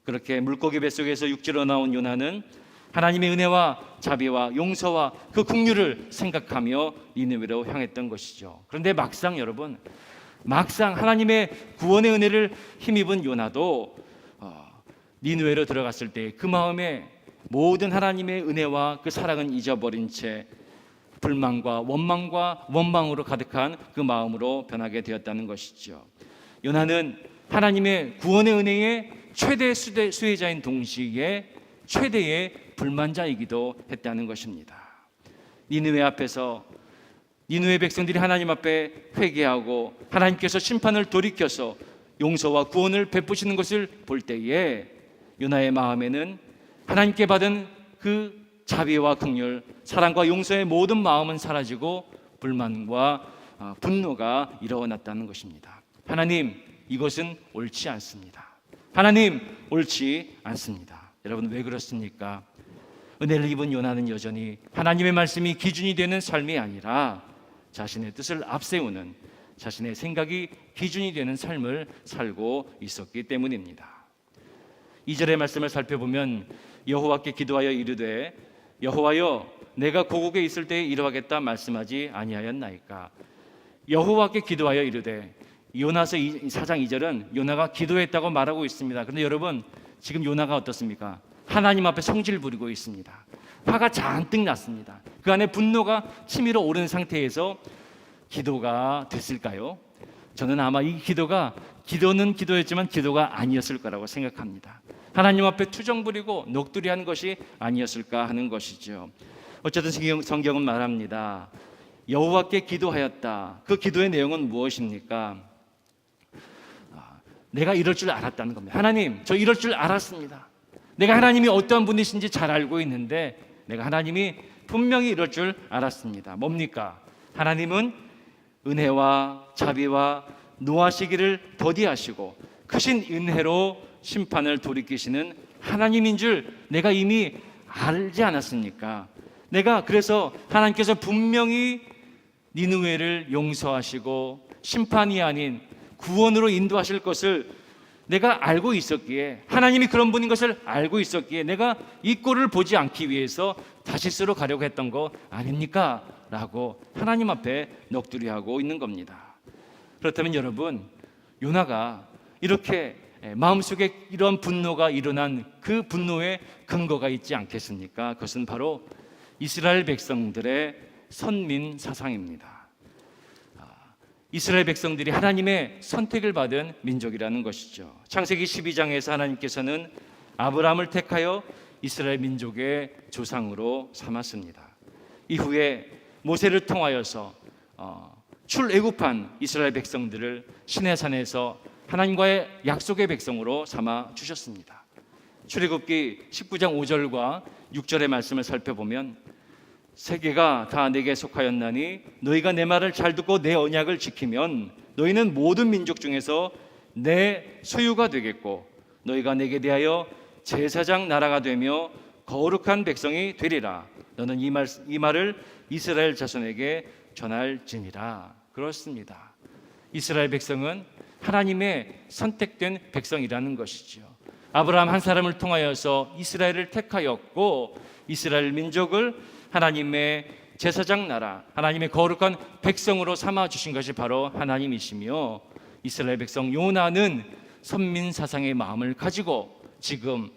그렇게 물고기 뱃속에서 육지로 나온 요나는 하나님의 은혜와 자비와 용서와 그 긍휼을 생각하며 니느웨로 향했던 것이죠. 그런데 막상 여러분, 하나님의 구원의 은혜를 힘입은 요나도 니느웨로 들어갔을 때 그 마음에 모든 하나님의 은혜와 그 사랑은 잊어버린 채 불만과 원망으로 가득한 그 마음으로 변하게 되었다는 것이죠. 요나는 하나님의 구원의 은혜의 최대 수혜자인 동시에 최대의 불만자이기도 했다는 것입니다. 니느웨 앞에서 니느웨 백성들이 하나님 앞에 회개하고 하나님께서 심판을 돌이켜서 용서와 구원을 베푸시는 것을 볼 때에 요나의 마음에는 하나님께 받은 그 자비와 긍휼, 사랑과 용서의 모든 마음은 사라지고 불만과 분노가 일어났다는 것입니다. 하나님, 이것은 옳지 않습니다. 하나님, 옳지 않습니다. 여러분, 왜 그렇습니까? 은혜를 입은 요나는 여전히 하나님의 말씀이 기준이 되는 삶이 아니라 자신의 뜻을 앞세우는, 자신의 생각이 기준이 되는 삶을 살고 있었기 때문입니다. 2절의 말씀을 살펴보면 여호와께 기도하여 이르되 여호와여, 내가 고국에 있을 때에 이러하겠다 말씀하지 아니하였나이까. 여호와께 기도하여 이르되, 요나서 4장 2절은 요나가 기도했다고 말하고 있습니다. 그런데 여러분, 지금 요나가 어떻습니까? 하나님 앞에 성질 부리고 있습니다. 화가 잔뜩 났습니다. 그 안에 분노가 치밀어 오른 상태에서 기도가 됐을까요? 저는 아마 이 기도는 기도였지만 기도가 아니었을 거라고 생각합니다. 하나님 앞에 투정 부리고 녹두리한 것이 아니었을까 하는 것이죠. 어쨌든 성경은 말합니다. 여호와께 기도하였다. 그 기도의 내용은 무엇입니까? 내가 이럴 줄 알았다는 겁니다. 하나님, 저 이럴 줄 알았습니다. 내가 하나님이 어떠한 분이신지 잘 알고 있는데 내가 하나님이 분명히 이럴 줄 알았습니다. 뭡니까? 하나님은 은혜와 자비와 노하시기를 더디하시고 크신 은혜로 심판을 돌이키시는 하나님인 줄 내가 이미 알지 않았습니까? 내가 그래서 하나님께서 분명히 니느웨를 용서하시고 심판이 아닌 구원으로 인도하실 것을 내가 알고 있었기에, 하나님이 그런 분인 것을 알고 있었기에 내가 이 꼴을 보지 않기 위해서 다시스로 가려고 했던 거 아닙니까? 라고 하나님 앞에 넋두리하고 있는 겁니다. 그렇다면 여러분, 요나가 이렇게 마음속에 이런 분노가 일어난 그 분노의 근거가 있지 않겠습니까? 그것은 바로 이스라엘 백성들의 선민 사상입니다. 이스라엘 백성들이 하나님의 선택을 받은 민족이라는 것이죠. 창세기 12장에서 하나님께서는 아브라함을 택하여 이스라엘 민족의 조상으로 삼았습니다. 이후에 모세를 통하여서 출애굽한 이스라엘 백성들을 시내산에서 하나님과의 약속의 백성으로 삼아 주셨습니다. 출애굽기 19장 5절과 6절의 말씀을 살펴보면 세계가 다 내게 속하였나니 너희가 내 말을 잘 듣고 내 언약을 지키면 너희는 모든 민족 중에서 내 소유가 되겠고 너희가 내게 대하여 제사장 나라가 되며 거룩한 백성이 되리라. 너는 이 말을 이스라엘 자손에게 전할지니라. 그렇습니다. 이스라엘 백성은 하나님의 선택된 백성이라는 것이죠. 아브라함 한 사람을 통하여서 이스라엘을 택하였고, 이스라엘 민족을 하나님의 제사장 나라, 하나님의 거룩한 백성으로 삼아 주신 것이 바로 하나님이시며, 이스라엘 백성 요나는 선민 사상의 마음을 가지고 지금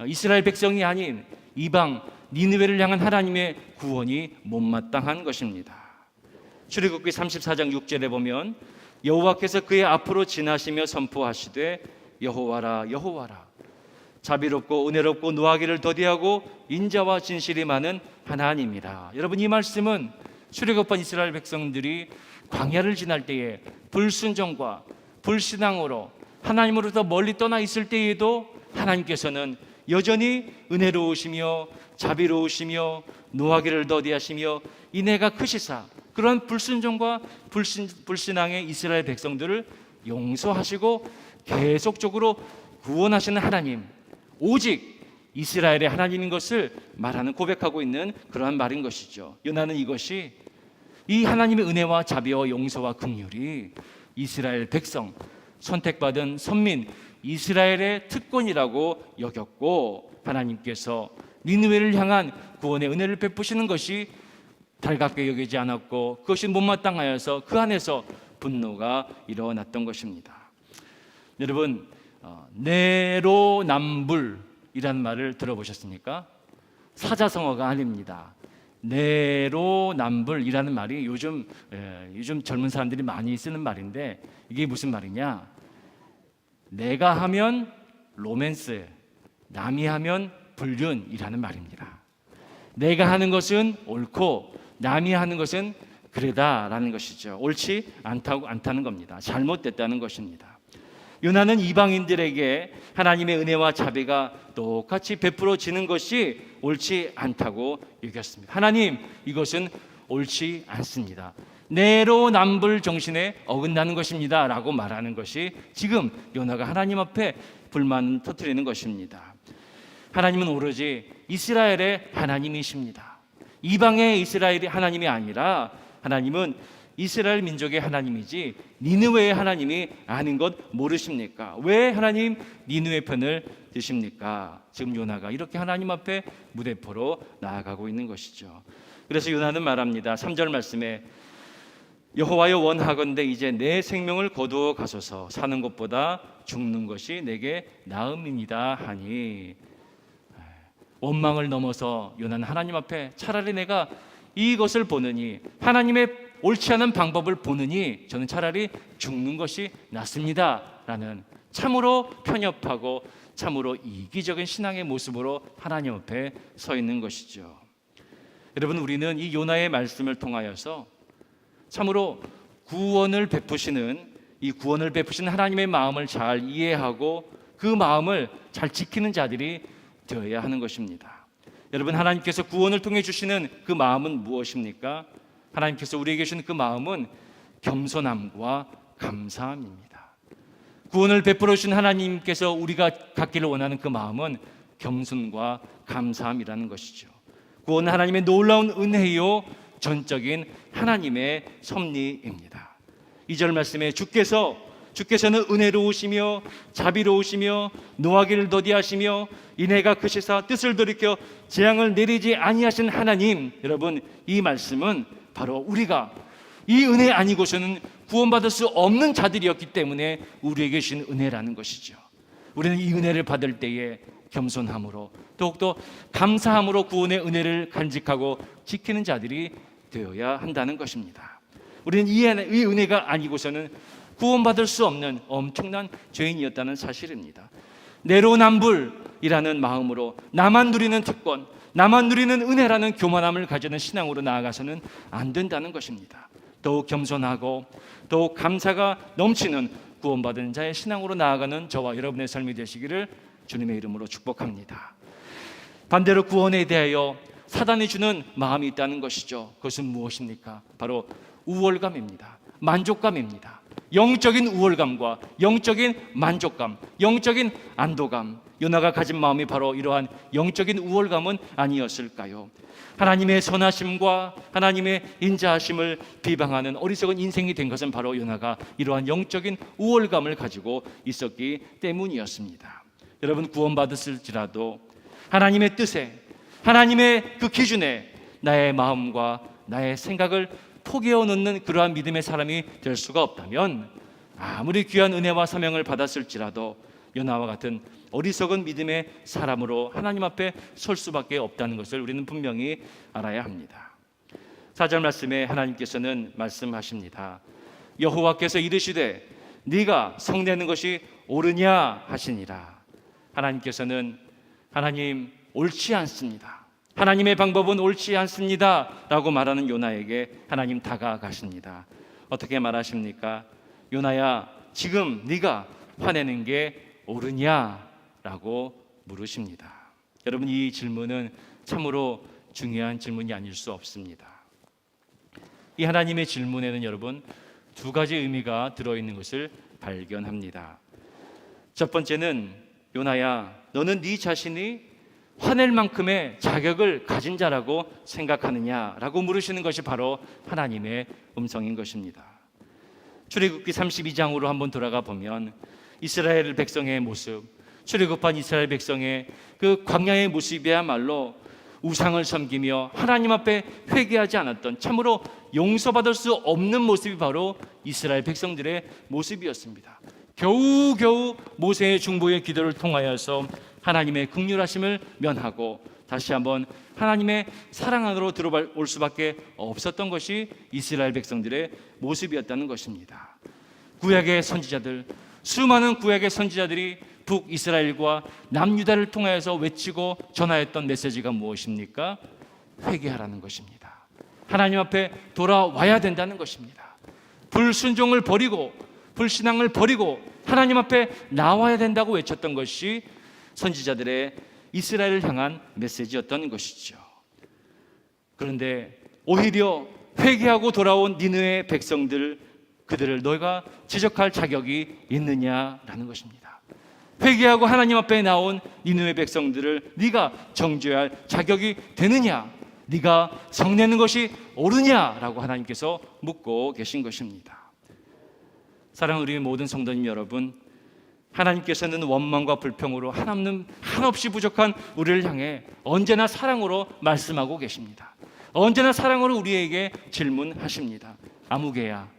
이스라엘 백성이 아닌 이방 니느웨를 향한 하나님의 구원이 못마땅한 것입니다. 출애굽기 34장 6절에 보면 여호와께서 그의 앞으로 지나시며 선포하시되 여호와라 여호와라 자비롭고 은혜롭고 노하기를 더디하고 인자와 진실이 많은 하나님이라. 여러분, 이 말씀은 출애굽한 이스라엘 백성들이 광야를 지날 때에 불순종과 불신앙으로 하나님으로부터 멀리 떠나 있을 때에도 하나님께서는 여전히 은혜로우시며 자비로우시며 노하기를 더디하시며 인애가 크시사 그런 불순종과 불신앙의 이스라엘 백성들을 용서하시고 계속적으로 구원하시는 하나님, 오직 이스라엘의 하나님인 것을 말하는, 고백하고 있는 그러한 말인 것이죠. 요나는 이것이, 이 하나님의 은혜와 자비와 용서와 긍휼이 이스라엘 백성, 선택받은 선민 이스라엘의 특권이라고 여겼고, 하나님께서 니느웨를 향한 구원의 은혜를 베푸시는 것이 달갑게 여기지 않았고, 그것이 못마땅하여서 그 안에서 분노가 일어났던 것입니다. 여러분, 내로남불이라는 말을 들어보셨습니까? 사자성어가 아닙니다. 내로남불이라는 말이 요즘 젊은 사람들이 많이 쓰는 말인데, 이게 무슨 말이냐? 내가 하면 로맨스, 남이 하면 불륜이라는 말입니다. 내가 하는 것은 옳고 남이 하는 것은 그러다라는 것이죠. 옳지 않다는 겁니다. 잘못됐다는 것입니다. 요나는 이방인들에게 하나님의 은혜와 자비가 똑같이 베풀어지는 것이 옳지 않다고 여겼습니다. 하나님, 이것은 옳지 않습니다. 내로남불 정신에 어긋나는 것입니다 라고 말하는 것이 지금 요나가 하나님 앞에 불만을 터뜨리는 것입니다. 하나님은 오로지 이스라엘의 하나님이십니다. 이방의 이스라엘이 하나님이 아니라 하나님은 이스라엘 민족의 하나님이지 니느웨의 하나님이 아닌 것 모르십니까? 왜 하나님 니느웨 편을 드십니까? 지금 요나가 이렇게 하나님 앞에 무대포로 나아가고 있는 것이죠. 그래서 요나는 말합니다. 3절 말씀에 여호와여 원하건대 이제 내 생명을 거두어 가소서 사는 것보다 죽는 것이 내게 나음이니이다 하니, 원망을 넘어서 요나는 하나님 앞에 차라리 내가 이것을 보느니, 하나님의 옳지 않은 방법을 보느니 저는 차라리 죽는 것이 낫습니다 라는 참으로 편협하고 참으로 이기적인 신앙의 모습으로 하나님 앞에 서 있는 것이죠. 여러분, 우리는 이 요나의 말씀을 통하여서 참으로 구원을 베푸시는 하나님의 마음을 잘 이해하고 그 마음을 잘 지키는 자들이 되어야 하는 것입니다. 여러분, 하나님께서 구원을 통해 주시는 그 마음은 무엇입니까? 하나님께서 우리에게 주시는 그 마음은 겸손함과 감사함입니다. 구원을 베풀어 주신 하나님께서 우리가 갖기를 원하는 그 마음은 겸손과 감사함이라는 것이죠. 구원은 하나님의 놀라운 은혜요 전적인 하나님의 섭리입니다. 2절 말씀에 주께서는 은혜로우시며 자비로우시며 노하기를 더디하시며 인애가 크시사 뜻을 돌이켜 재앙을 내리지 아니하신 하나님. 여러분, 이 말씀은 바로 우리가 이 은혜 아니고서는 구원받을 수 없는 자들이었기 때문에 우리에게 주신 은혜라는 것이죠. 우리는 이 은혜를 받을 때에 겸손함으로 더욱더 감사함으로 구원의 은혜를 간직하고 지키는 자들이 되어야 한다는 것입니다. 우리는 이 은혜가 아니고서는 구원받을 수 없는 엄청난 죄인이었다는 사실입니다. 내로남불이라는 마음으로 나만 누리는 특권, 나만 누리는 은혜라는 교만함을 가지는 신앙으로 나아가서는 안 된다는 것입니다. 더욱 겸손하고 더욱 감사가 넘치는 구원받은 자의 신앙으로 나아가는 저와 여러분의 삶이 되시기를 주님의 이름으로 축복합니다. 반대로 구원에 대하여 사단이 주는 마음이 있다는 것이죠. 그것은 무엇입니까? 바로 우월감입니다. 만족감입니다. 영적인 우월감과 영적인 만족감, 영적인 안도감, 요나가 가진 마음이 바로 이러한 영적인 우월감은 아니었을까요? 하나님의 선하심과 하나님의 인자하심을 비방하는 어리석은 인생이 된 것은 바로 요나가 이러한 영적인 우월감을 가지고 있었기 때문이었습니다. 여러분, 구원받았을지라도 하나님의 뜻에, 하나님의 그 기준에 나의 마음과 나의 생각을 포기해 놓는 그러한 믿음의 사람이 될 수가 없다면 아무리 귀한 은혜와 사명을 받았을지라도 요나와 같은 어리석은 믿음의 사람으로 하나님 앞에 설 수밖에 없다는 것을 우리는 분명히 알아야 합니다. 4절 말씀에 하나님께서는 말씀하십니다. 여호와께서 이르시되 네가 성내는 것이 옳으냐 하시니라. 하나님께서는 하나님 옳지 않습니다, 하나님의 방법은 옳지 않습니다 라고 말하는 요나에게 하나님 다가가십니다. 어떻게 말하십니까? 요나야, 지금 네가 화내는 게 옳으냐? 라고 물으십니다. 여러분, 이 질문은 참으로 중요한 질문이 아닐 수 없습니다. 이 하나님의 질문에는 여러분 두 가지 의미가 들어있는 것을 발견합니다. 첫 번째는 요나야, 너는 네 자신이 화낼 만큼의 자격을 가진 자라고 생각하느냐라고 물으시는 것이 바로 하나님의 음성인 것입니다. 출애굽기 32장으로 한번 돌아가 보면 이스라엘 백성의 모습, 출애굽한 이스라엘 백성의 그 광야의 모습이야말로 우상을 섬기며 하나님 앞에 회개하지 않았던, 참으로 용서받을 수 없는 모습이 바로 이스라엘 백성들의 모습이었습니다. 겨우겨우 모세의 중보의 기도를 통하여서 하나님의 긍휼하심을 면하고 다시 한번 하나님의 사랑 안으로 들어올 수밖에 없었던 것이 이스라엘 백성들의 모습이었다는 것입니다. 구약의 선지자들, 수많은 구약의 선지자들이 북이스라엘과 남유다를 통하여서 외치고 전하였던 메시지가 무엇입니까? 회개하라는 것입니다. 하나님 앞에 돌아와야 된다는 것입니다. 불순종을 버리고 불신앙을 버리고 하나님 앞에 나와야 된다고 외쳤던 것이 선지자들의 이스라엘을 향한 메시지였던 것이죠. 그런데 오히려 회개하고 돌아온 니느웨 백성들, 그들을 너희가 지적할 자격이 있느냐라는 것입니다. 회개하고 하나님 앞에 나온 니느웨 백성들을 네가 정죄할 자격이 되느냐, 네가 성내는 것이 옳으냐라고 하나님께서 묻고 계신 것입니다. 사랑하는 우리 모든 성도님 여러분, 하나님께서는 원망과 불평으로 한없이 부족한 우리를 향해 언제나 사랑으로 말씀하고 계십니다. 언제나 사랑으로 우리에게 질문하십니다. 아무개야,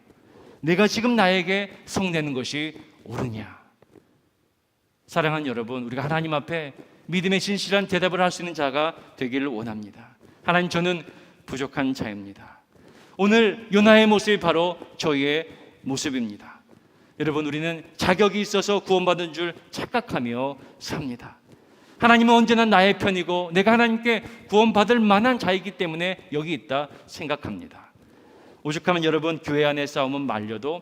내가 지금 나에게 성내는 것이 옳으냐? 사랑하는 여러분, 우리가 하나님 앞에 믿음의 진실한 대답을 할 수 있는 자가 되기를 원합니다. 하나님, 저는 부족한 자입니다. 오늘 요나의 모습이 바로 저희의 모습입니다. 여러분, 우리는 자격이 있어서 구원받은 줄 착각하며 삽니다. 하나님은 언제나 나의 편이고 내가 하나님께 구원받을 만한 자이기 때문에 여기 있다 생각합니다. 오죽하면 여러분, 교회 안의 싸움은 말려도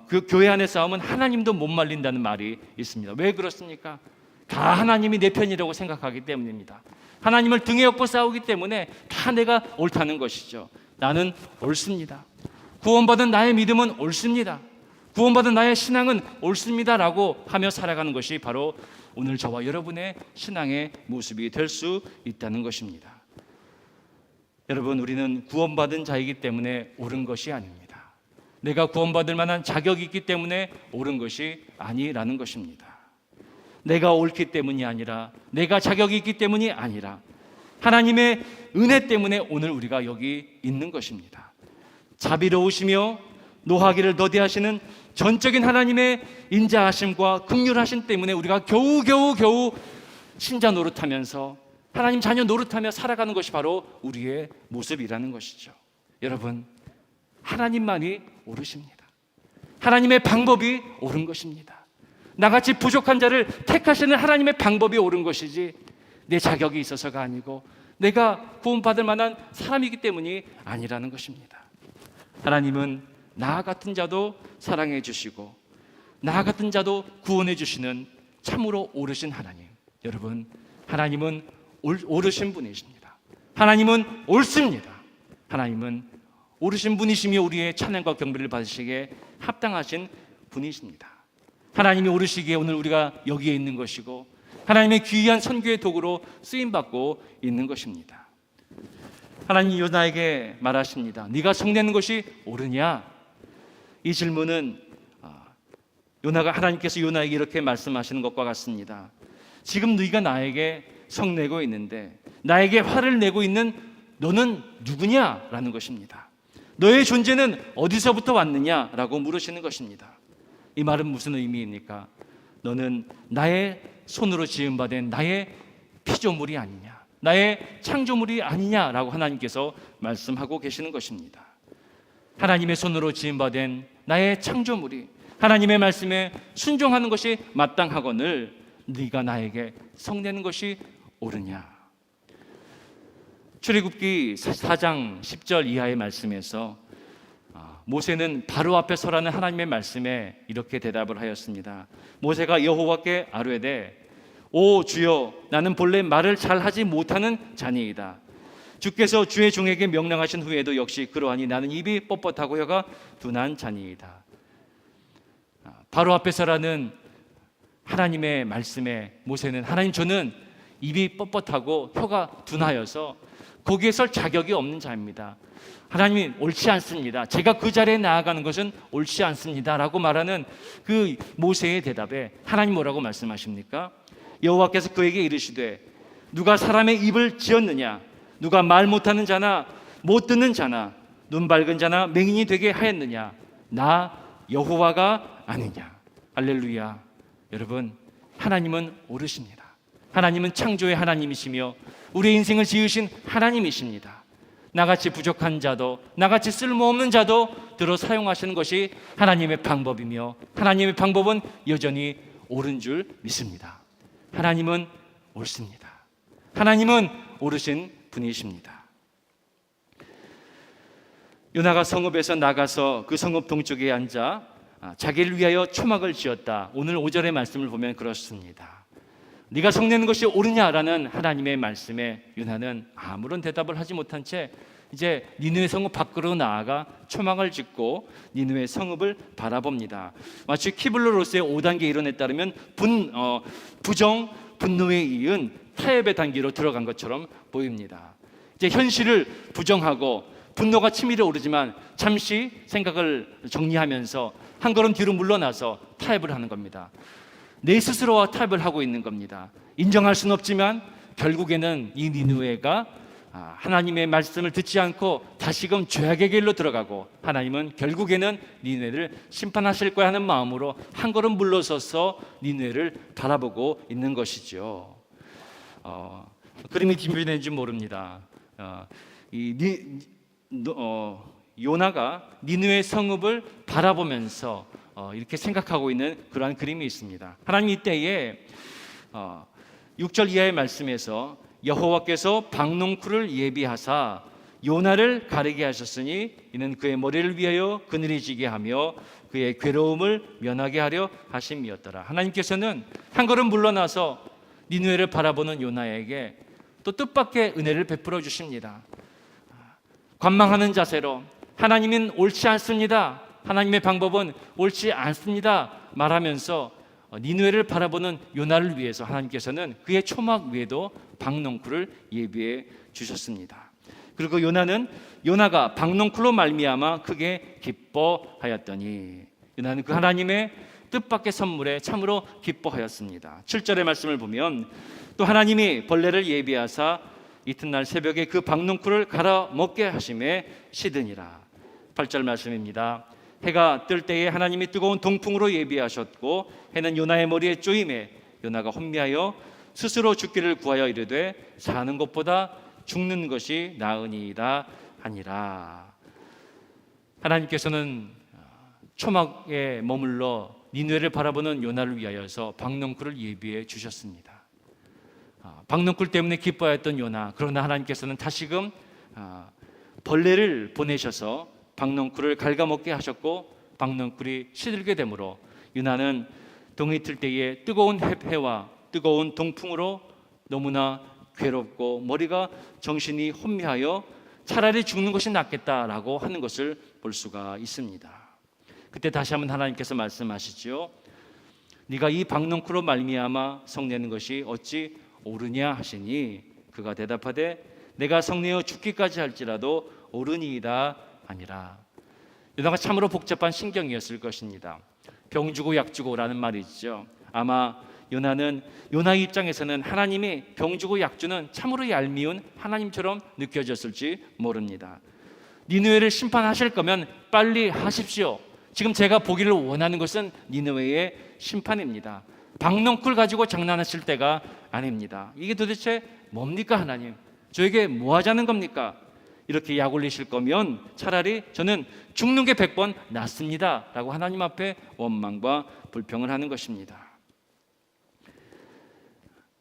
그 교회 안의 싸움은 하나님도 못 말린다는 말이 있습니다. 왜 그렇습니까? 다 하나님이 내 편이라고 생각하기 때문입니다. 하나님을 등에 업고 싸우기 때문에 다 내가 옳다는 것이죠. 나는 옳습니다. 구원받은 나의 믿음은 옳습니다. 구원받은 나의 신앙은 옳습니다라고 하며 살아가는 것이 바로 오늘 저와 여러분의 신앙의 모습이 될 수 있다는 것입니다. 여러분, 우리는 구원받은 자이기 때문에 옳은 것이 아닙니다. 내가 구원받을 만한 자격이 있기 때문에 옳은 것이 아니라는 것입니다. 내가 옳기 때문이 아니라, 내가 자격이 있기 때문이 아니라 하나님의 은혜 때문에 오늘 우리가 여기 있는 것입니다. 자비로우시며 노하기를 더디하시는 전적인 하나님의 인자하심과 긍휼하심 때문에 우리가 겨우 신자 노릇하면서 하나님 자녀 노릇하며 살아가는 것이 바로 우리의 모습이라는 것이죠. 여러분, 하나님만이 옳으십니다. 하나님의 방법이 옳은 것입니다. 나같이 부족한 자를 택하시는 하나님의 방법이 옳은 것이지 내 자격이 있어서가 아니고 내가 구원받을 만한 사람이기 때문이 아니라는 것입니다. 하나님은 나 같은 자도 사랑해 주시고 나 같은 자도 구원해 주시는 참으로 옳으신 하나님. 여러분, 하나님은 옳으신 분이십니다. 하나님은 옳습니다. 하나님은 오르신 분이시며 우리의 찬양과 경배를 받으시기에 합당하신 분이십니다. 하나님이 오르시기에 오늘 우리가 여기에 있는 것이고 하나님의 귀한 선교의 도구로 쓰임받고 있는 것입니다. 하나님이 요나에게 말하십니다. 네가 성내는 것이 옳으냐? 이 질문은 요나가 하나님께서 요나에게 이렇게 말씀하시는 것과 같습니다. 지금 네가 나에게 성내고 있는데 나에게 화를 내고 있는 너는 누구냐라는 것입니다. 너의 존재는 어디서부터 왔느냐라고 물으시는 것입니다. 이 말은 무슨 의미입니까? 너는 나의 손으로 지음받은 나의 피조물이 아니냐, 나의 창조물이 아니냐라고 하나님께서 말씀하고 계시는 것입니다. 하나님의 손으로 지음받은 나의 창조물이 하나님의 말씀에 순종하는 것이 마땅하거늘 네가 나에게 성내는 것이 옳으냐. 출애굽기 4장 10절 이하의 말씀에서 모세는 바로 앞에 서라는 하나님의 말씀에 이렇게 대답을 하였습니다. 모세가 여호와께 아뢰되 오 주여, 나는 본래 말을 잘하지 못하는 자니이다. 주께서 주의 종에게 명령하신 후에도 역시 그러하니 나는 입이 뻣뻣하고 혀가 둔한 자니이다. 바로 앞에 서라는 하나님의 말씀에 모세는 하나님, 저는 입이 뻣뻣하고 혀가 둔하여서 거기에 설 자격이 없는 자입니다. 하나님이 옳지 않습니다. 제가 그 자리에 나아가는 것은 옳지 않습니다 라고 말하는 그 모세의 대답에 하나님 뭐라고 말씀하십니까? 여호와께서 그에게 이르시되 누가 사람의 입을 지었느냐? 누가 말 못하는 자나 못 듣는 자나 눈 밝은 자나 맹인이 되게 하였느냐? 나 여호와가 아니냐. 할렐루야. 여러분, 하나님은 옳으십니다. 하나님은 창조의 하나님이시며 우리의 인생을 지으신 하나님이십니다. 나같이 부족한 자도 나같이 쓸모없는 자도 들어 사용하시는 것이 하나님의 방법이며 하나님의 방법은 여전히 옳은 줄 믿습니다. 하나님은 옳습니다. 하나님은 옳으신 분이십니다. 요나가 성읍에서 나가서 그 성읍 동쪽에 앉아 자기를 위하여 초막을 지었다. 오늘 5절의 말씀을 보면 그렇습니다. 네가 성내는 것이 옳으냐라는 하나님의 말씀에 요나는 아무런 대답을 하지 못한 채 이제 니느웨 성읍 밖으로 나아가 초막을 짓고 니느웨 성읍을 바라봅니다. 마치 키블로로스의 5단계 이론에 따르면 부정, 분노에 이은 타협의 단계로 들어간 것처럼 보입니다. 이제 현실을 부정하고 분노가 치밀어 오르지만 잠시 생각을 정리하면서 한 걸음 뒤로 물러나서 타협을 하는 겁니다. 내 스스로와 타협을 하고 있는 겁니다. 인정할 수는 없지만 결국에는 이 니느웨가 하나님의 말씀을 듣지 않고 다시금 죄악의 길로 들어가고 하나님은 결국에는 니느웨를 심판하실 거야 하는 마음으로 한 걸음 물러서서 니느웨를 바라보고 있는 것이죠. 그림이 뒷면인지 모릅니다. 요나가 니느웨 성읍을 바라보면서 이렇게 생각하고 있는 그러한 그림이 있습니다. 하나님 이때에 6절 이하의 말씀에서 여호와께서 박농쿨을 예비하사 요나를 가리게 하셨으니 이는 그의 머리를 위하여 그늘이 지게 하며 그의 괴로움을 면하게 하려 하심이었더라. 하나님께서는 한 걸음 물러나서 니느웨를 바라보는 요나에게 또 뜻밖의 은혜를 베풀어 주십니다. 관망하는 자세로 하나님은 옳지 않습니다, 하나님의 방법은 옳지 않습니다 말하면서 니느웨를 바라보는 요나를 위해서 하나님께서는 그의 초막 위에도 박농쿨을 예비해 주셨습니다. 그리고 요나가 박농쿨로 말미암아 크게 기뻐하였더니 요나는 그 하나님의 뜻밖의 선물에 참으로 기뻐하였습니다. 7절의 말씀을 보면 또 하나님이 벌레를 예비하사 이튿날 새벽에 그 박농쿨을 갈아 먹게 하심에 시드니라. 8절 말씀입니다. 해가 뜰 때에 하나님이 뜨거운 동풍으로 예비하셨고 해는 요나의 머리에 쪼임에 요나가 혼미하여 스스로 죽기를 구하여 이르되 사는 것보다 죽는 것이 나으니이다 하니라. 하나님께서는 초막에 머물러 니느웨를 바라보는 요나를 위하여서 박농쿨을 예비해 주셨습니다. 박농쿨 때문에 기뻐했던 요나, 그러나 하나님께서는 다시금 벌레를 보내셔서 박농쿨을 갉아먹게 하셨고 박농쿨이 시들게 되므로 요나는 동이 틀 때에 뜨거운 해와 뜨거운 동풍으로 너무나 괴롭고 머리가 정신이 혼미하여 차라리 죽는 것이 낫겠다라고 하는 것을 볼 수가 있습니다. 그때 다시 한번 하나님께서 말씀하시죠. 네가 이 박넝쿨로 말미암아 성내는 것이 어찌 옳으냐 하시니 그가 대답하되 내가 성내어 죽기까지 할지라도 옳으니이다 아니라. 요나가 참으로 복잡한 신경이었을 것입니다. 병 주고 약 주고라는 말이 있죠. 아마 요나는 요나의 입장에서는 하나님이 병 주고 약 주는 참으로 얄미운 하나님처럼 느껴졌을지 모릅니다. 니느웨를 심판하실 거면 빨리 하십시오. 지금 제가 보기를 원하는 것은 니느웨의 심판입니다. 박넝쿨 가지고 장난하실 때가 아닙니다. 이게 도대체 뭡니까 하나님? 저에게 뭐 하자는 겁니까? 이렇게 약 올리실 거면 차라리 저는 죽는 게 100번 낫습니다 라고 하나님 앞에 원망과 불평을 하는 것입니다.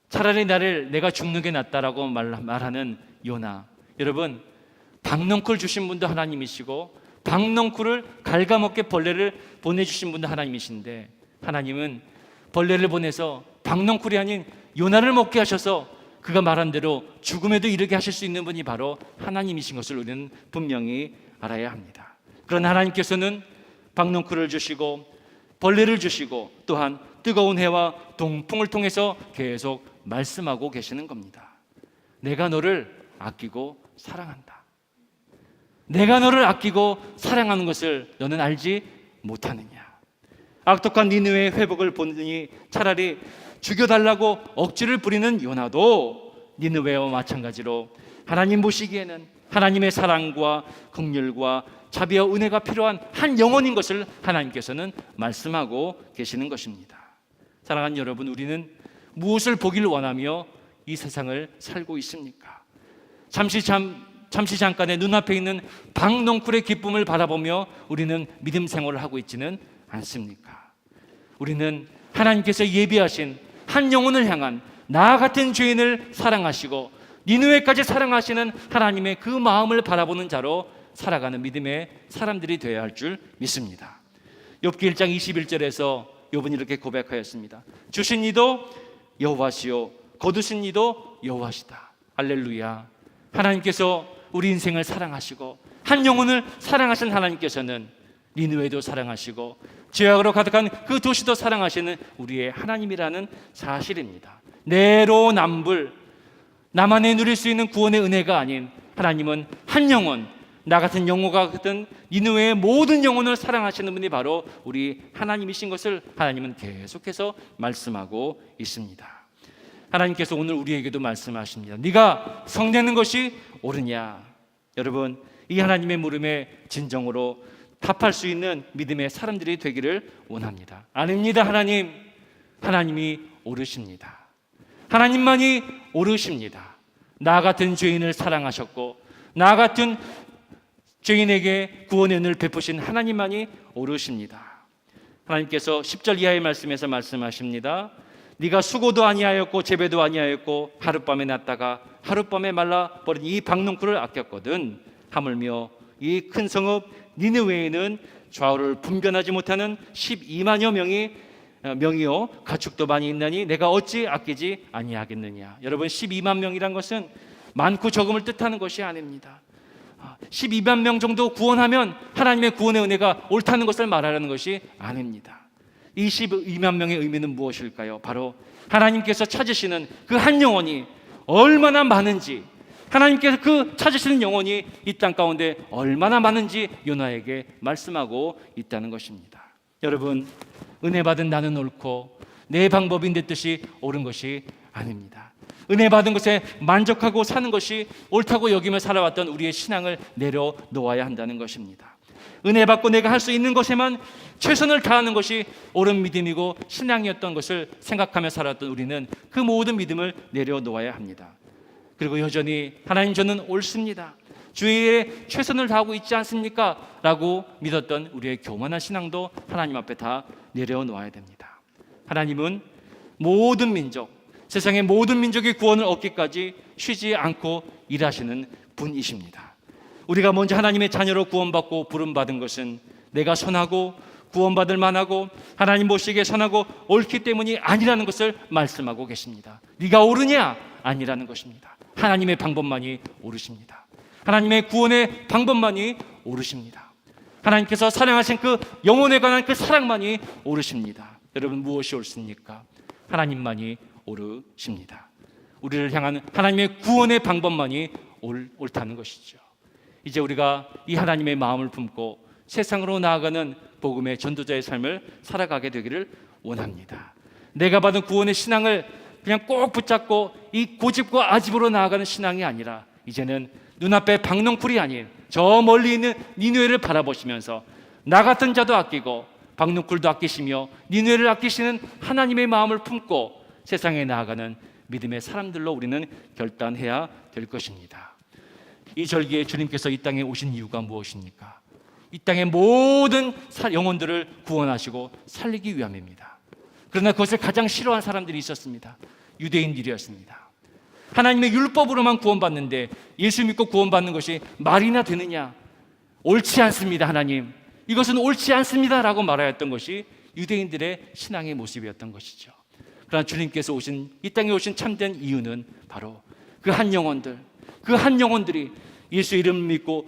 차라리 내가 죽는 게 낫다라고 말하는 요나. 여러분, 박넝쿨 주신 분도 하나님이시고 박넝쿨을 갉아먹게 벌레를 보내주신 분도 하나님이신데 하나님은 벌레를 보내서 박넝쿨이 아닌 요나를 먹게 하셔서 그가 말한 대로 죽음에도 이르게 하실 수 있는 분이 바로 하나님이신 것을 우리는 분명히 알아야 합니다. 그러나 하나님께서는 박넝쿨을 주시고 벌레를 주시고 또한 뜨거운 해와 동풍을 통해서 계속 말씀하고 계시는 겁니다. 내가 너를 아끼고 사랑한다. 내가 너를 아끼고 사랑하는 것을 너는 알지 못하느냐. 악독한 니느웨의 회복을 보니 차라리 죽여달라고 억지를 부리는 요나도 니느웨와 마찬가지로 하나님 보시기에는 하나님의 사랑과 긍휼과 자비와 은혜가 필요한 한 영혼인 것을 하나님께서는 말씀하고 계시는 것입니다. 사랑하는 여러분, 우리는 무엇을 보기를 원하며 이 세상을 살고 있습니까? 잠시 잠깐의 눈앞에 있는 박넝쿨의 기쁨을 바라보며 우리는 믿음 생활을 하고 있지는 않습니까? 우리는 하나님께서 예비하신 한 영혼을 향한 나 같은 죄인을 사랑하시고 니느웨까지 사랑하시는 하나님의 그 마음을 바라보는 자로 살아가는 믿음의 사람들이 되어야 할 줄 믿습니다. 욥기 1장 21절에서 욥은 이렇게 고백하였습니다. 주신 이도 여호와시요 거두신 이도 여호와시다. 할렐루야. 하나님께서 우리 인생을 사랑하시고 한 영혼을 사랑하신 하나님께서는 니느웨도 사랑하시고 죄악으로 가득한 그 도시도 사랑하시는 우리의 하나님이라는 사실입니다. 내로남불 나만이 누릴 수 있는 구원의 은혜가 아닌 하나님은 한 영혼, 나 같은 영혼과 같은 니느웨의 모든 영혼을 사랑하시는 분이 바로 우리 하나님이신 것을 하나님은 계속해서 말씀하고 있습니다. 하나님께서 오늘 우리에게도 말씀하십니다. 네가 성내는 것이 옳으냐. 여러분, 이 하나님의 물음에 진정으로 답할 수 있는 믿음의 사람들이 되기를 원합니다. 아닙니다. 하나님이 옳으십니다. 하나님만이 옳으십니다. 나 같은 죄인을 사랑하셨고 나 같은 죄인에게 구원의 은혜를 베푸신 하나님만이 옳으십니다. 하나님께서 10절 이하의 말씀에서 말씀하십니다. 네가 수고도 아니하였고 재배도 아니하였고 하룻밤에 났다가 하룻밤에 말라버린 이 박넝쿨을 아꼈거든. 하물며 이 큰 성읍 니느웨에는 좌우를 분변하지 못하는 12만여 명이요 가축도 많이 있나니 내가 어찌 아끼지 아니하겠느냐. 여러분, 12만 명이란 것은 많고 적음을 뜻하는 것이 아닙니다. 12만 명 정도 구원하면 하나님의 구원의 은혜가 옳다는 것을 말하는 것이 아닙니다. 이 12만 명의 의미는 무엇일까요? 바로 하나님께서 찾으시는 그 한 영혼이 얼마나 많은지, 하나님께서 그 찾으시는 영혼이 이 땅 가운데 얼마나 많은지 요나에게 말씀하고 있다는 것입니다. 여러분, 은혜 받은 나는 옳고 내 방법인 내 뜻이 옳은 것이 아닙니다. 은혜 받은 것에 만족하고 사는 것이 옳다고 여기며 살아왔던 우리의 신앙을 내려놓아야 한다는 것입니다. 은혜 받고 내가 할 수 있는 것에만 최선을 다하는 것이 옳은 믿음이고 신앙이었던 것을 생각하며 살았던 우리는 그 모든 믿음을 내려놓아야 합니다. 그리고 여전히 하나님, 저는 옳습니다, 주의 최선을 다하고 있지 않습니까? 라고 믿었던 우리의 교만한 신앙도 하나님 앞에 다 내려놓아야 됩니다. 하나님은 모든 민족, 세상의 모든 민족의 구원을 얻기까지 쉬지 않고 일하시는 분이십니다. 우리가 먼저 하나님의 자녀로 구원받고 부름받은 것은 내가 선하고 구원받을 만하고 하나님 보시기에 선하고 옳기 때문이 아니라는 것을 말씀하고 계십니다. 네가 옳으냐? 아니라는 것입니다. 하나님의 방법만이 옳으십니다. 하나님의 구원의 방법만이 옳으십니다. 하나님께서 사랑하신 그 영혼에 관한 그 사랑만이 옳으십니다. 여러분, 무엇이 옳습니까? 하나님만이 옳으십니다. 우리를 향한 하나님의 구원의 방법만이 옳다는 것이죠. 이제 우리가 이 하나님의 마음을 품고 세상으로 나아가는 복음의 전도자의 삶을 살아가게 되기를 원합니다. 내가 받은 구원의 신앙을 그냥 꼭 붙잡고 이 고집과 아집으로 나아가는 신앙이 아니라 이제는 눈앞에 박농풀이 아닌 저 멀리 있는 니느웨를 바라보시면서 나 같은 자도 아끼고 박농풀도 아끼시며 니느웨를 아끼시는 하나님의 마음을 품고 세상에 나아가는 믿음의 사람들로 우리는 결단해야 될 것입니다. 이 절기에 주님께서 이 땅에 오신 이유가 무엇입니까? 이 땅의 모든 영혼들을 구원하시고 살리기 위함입니다. 그러나 그것을 가장 싫어한 사람들이 있었습니다. 유대인들이었습니다. 하나님의 율법으로만 구원받는데 예수 믿고 구원받는 것이 말이나 되느냐? 옳지 않습니다. 하나님, 이것은 옳지 않습니다 라고 말하였던 것이 유대인들의 신앙의 모습이었던 것이죠. 그러나 주님께서 이 땅에 오신 참된 이유는 바로 그 한 영혼들이 예수 이름을 믿고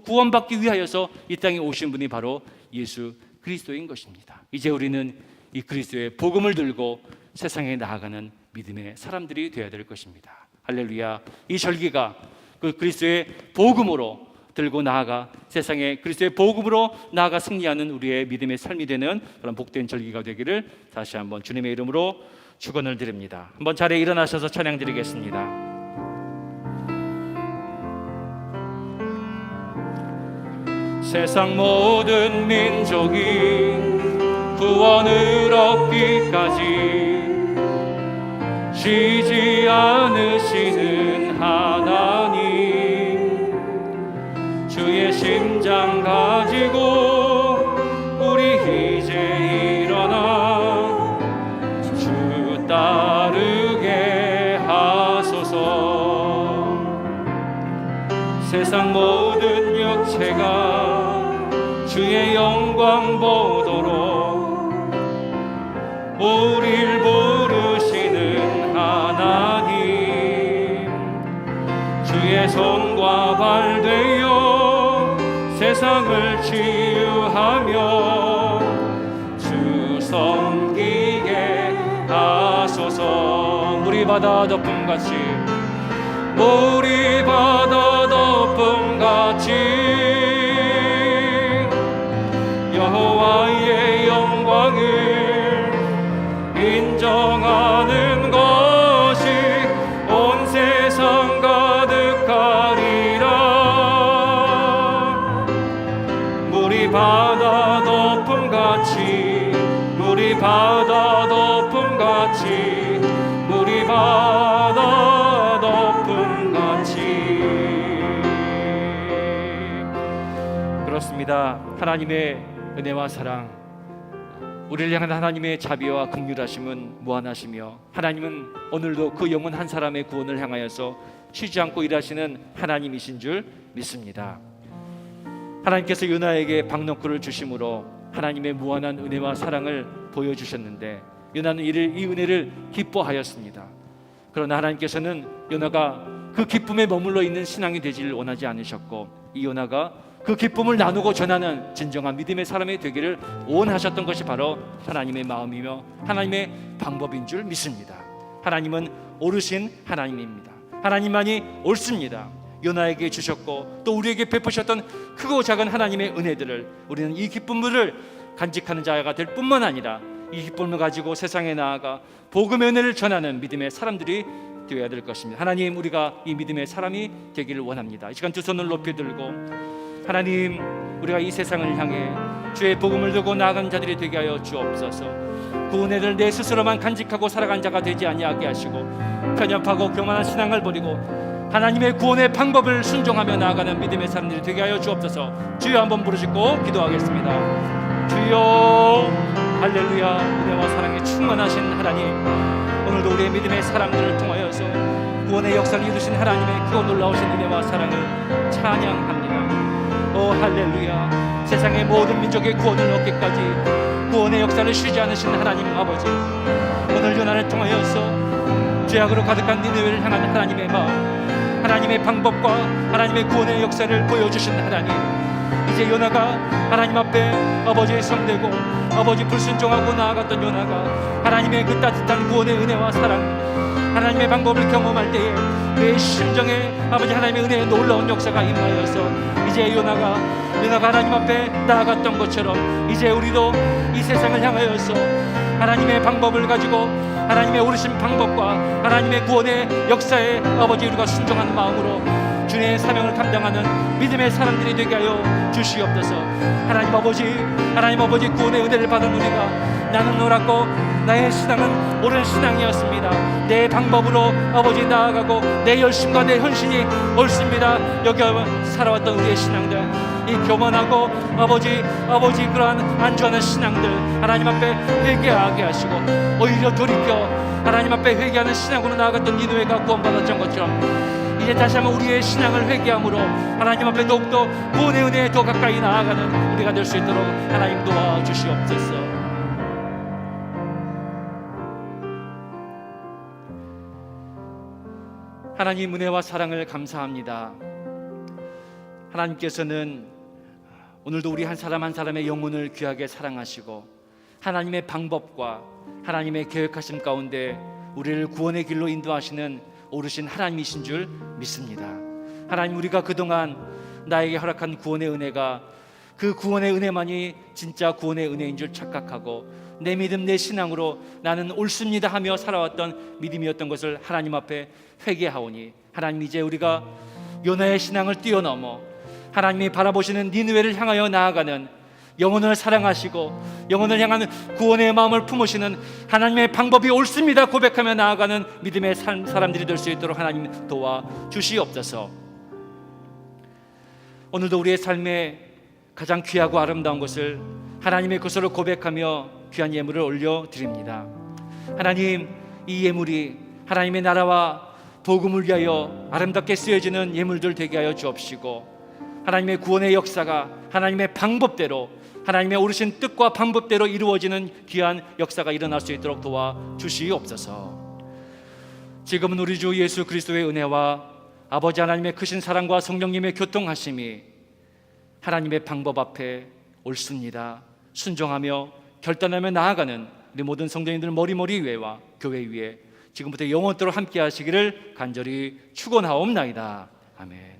구원받기 위하여서 이 땅에 오신 분이 바로 예수 그리스도인 것입니다. 이제 우리는 이 그리스도의 복음을 들고 세상에 나아가는 믿음의 사람들이 되어야 될 것입니다. 할렐루야. 이 절기가 그 그리스도의 복음으로 들고 나아가 세상에 그리스도의 복음으로 나아가 승리하는 우리의 믿음의 삶이 되는 그런 복된 절기가 되기를 다시 한번 주님의 이름으로 축원을 드립니다. 한번 자리에 일어나셔서 찬양 드리겠습니다. 세상 모든 민족이 구원을 얻기까지 쉬지 않으시는 하나님, 주의 심장 가지고 우리 이제 일어나 주 따르게 하소서. 세상 모든 육체가 주의 영광 보도록 우릴 부르시는 하나님, 주의 손과 발 되어 세상을 치유하며 주 섬기게 하소서. 물이 바다 덮음같이 물이 바다 덮음같이 여호와의 영광을 인정하는 것이 온 세상 가득하리라. 물이 바다 덮음같이 물이 바다 덮음같이 물이 바다 덮음같이. 그렇습니다. 하나님의 은혜와 사랑, 우리를 향한 하나님의 자비와 긍휼하심은 무한하시며 하나님은 오늘도 그 영혼 한 사람의 구원을 향하여서 쉬지 않고 일하시는 하나님이신 줄 믿습니다. 하나님께서 요나에게 박너쿨을 주심으로 하나님의 무한한 은혜와 사랑을 보여주셨는데 요나는 이 은혜를 기뻐하였습니다. 그러나 하나님께서는 요나가 그 기쁨에 머물러 있는 신앙이 되지를 원하지 않으셨고 이 요나가 그 기쁨을 나누고 전하는 진정한 믿음의 사람이 되기를 원하셨던 것이 바로 하나님의 마음이며 하나님의 방법인 줄 믿습니다. 하나님은 옳으신 하나님입니다. 하나님만이 옳습니다. 요나에게 주셨고 또 우리에게 베푸셨던 크고 작은 하나님의 은혜들을 우리는 이 기쁨을 간직하는 자가 될 뿐만 아니라 이 기쁨을 가지고 세상에 나아가 복음의 은혜를 전하는 믿음의 사람들이 되어야 될 것입니다. 하나님, 우리가 이 믿음의 사람이 되기를 원합니다. 이 시간 두 손을 높이 들고 하나님, 우리가 이 세상을 향해 주의 복음을 들고 나아가는 자들이 되게 하여 주옵소서. 그 은혜를 내 스스로만 간직하고 살아간 자가 되지 아니하게 하시고 편협하고 교만한 신앙을 버리고 하나님의 구원의 방법을 순종하며 나아가는 믿음의 사람들이 되게 하여 주옵소서. 주여 한번 부르시고 기도하겠습니다. 주여, 할렐루야. 은혜와 사랑에 충만하신 하나님, 오늘도 우리의 믿음의 사람들을 통하여서 구원의 역사를 이루신 하나님의 크고 놀라우신 은혜와 사랑을 찬양합니다. 오 할렐루야. 세상의 모든 민족의 구원을 얻기까지 구원의 역사를 쉬지 않으신 하나님 아버지, 오늘 요나를 통하여서 죄악으로 가득한 니느웨를 향한 하나님의 마음, 하나님의 방법과 하나님의 구원의 역사를 보여주신 하나님, 이제 요나가 하나님 앞에 아버지의 성되고 아버지 불순종하고 나아갔던 요나가 하나님의 그 따뜻한 구원의 은혜와 사랑, 하나님의 방법을 경험할 때에 내 심정에 아버지 하나님의 은혜의 놀라운 역사가 임하여서 이제 요나가 하나님 앞에 나아갔던 것처럼 이제 우리도 이 세상을 향하여서 하나님의 방법을 가지고 하나님의 오르신 방법과 하나님의 구원의 역사에 아버지 우리가 순종하는 마음으로 주님의 사명을 감당하는 믿음의 사람들이 되게 하여 주시옵소서. 하나님 아버지 구원의 은혜를 받은 우리가 나는 옳았고 나의 신앙은 옳은 신앙이었습니다. 내 방법으로 아버지 나아가고 내 열심과 내 헌신이 옳습니다. 여기 살아왔던 우리의 신앙들, 이 교만하고 아버지 그러한 안주하는 신앙들 하나님 앞에 회개하게 하시고 오히려 돌이켜 하나님 앞에 회개하는 신앙으로 나아갔던 니느웨가 구원받았던 것처럼 이제 다시 한번 우리의 신앙을 회개함으로 하나님 앞에 더욱더 구원의 은혜에 더 가까이 나아가는 우리가 될 수 있도록 하나님 도와주시옵소서. 하나님 은혜와 사랑을 감사합니다. 하나님께서는 오늘도 우리 한 사람 한 사람의 영혼을 귀하게 사랑하시고 하나님의 방법과 하나님의 계획하심 가운데 우리를 구원의 길로 인도하시는 오르신 하나님이신 줄 믿습니다. 하나님, 우리가 그동안 나에게 허락한 구원의 은혜가 그 구원의 은혜만이 진짜 구원의 은혜인 줄 착각하고 내 믿음 내 신앙으로 나는 옳습니다 하며 살아왔던 믿음이었던 것을 하나님 앞에 회개하오니 하나님, 이제 우리가 요나의 신앙을 뛰어넘어 하나님이 바라보시는 니느웨를 향하여 나아가는 영혼을 사랑하시고 영혼을 향하는 구원의 마음을 품으시는 하나님의 방법이 옳습니다 고백하며 나아가는 믿음의 사람들이 될 수 있도록 하나님 도와주시옵소서. 오늘도 우리의 삶에 가장 귀하고 아름다운 것을 하나님의 것으로 고백하며 귀한 예물을 올려드립니다. 하나님, 이 예물이 하나님의 나라와 복음을 위하여 아름답게 쓰여지는 예물들 되게 하여 주옵시고 하나님의 구원의 역사가 하나님의 방법대로 하나님의 오르신 뜻과 방법대로 이루어지는 귀한 역사가 일어날 수 있도록 도와주시옵소서. 지금은 우리 주 예수 그리스도의 은혜와 아버지 하나님의 크신 사랑과 성령님의 교통하심이 하나님의 방법 앞에 옳습니다 순종하며 결단하며 나아가는 우리 모든 성도님들 머리머리 위에와 교회 위에 지금부터 영원토록 함께 하시기를 간절히 축원하옵나이다. 아멘.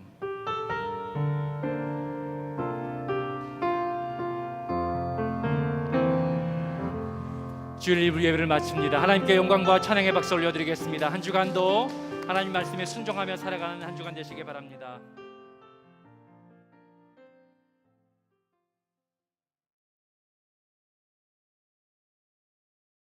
주일 예배를 마칩니다. 하나님께 영광과 찬양의 박수 올려드리겠습니다. 한 주간도 하나님 말씀에 순종하며 살아가는 한 주간 되시기 바랍니다.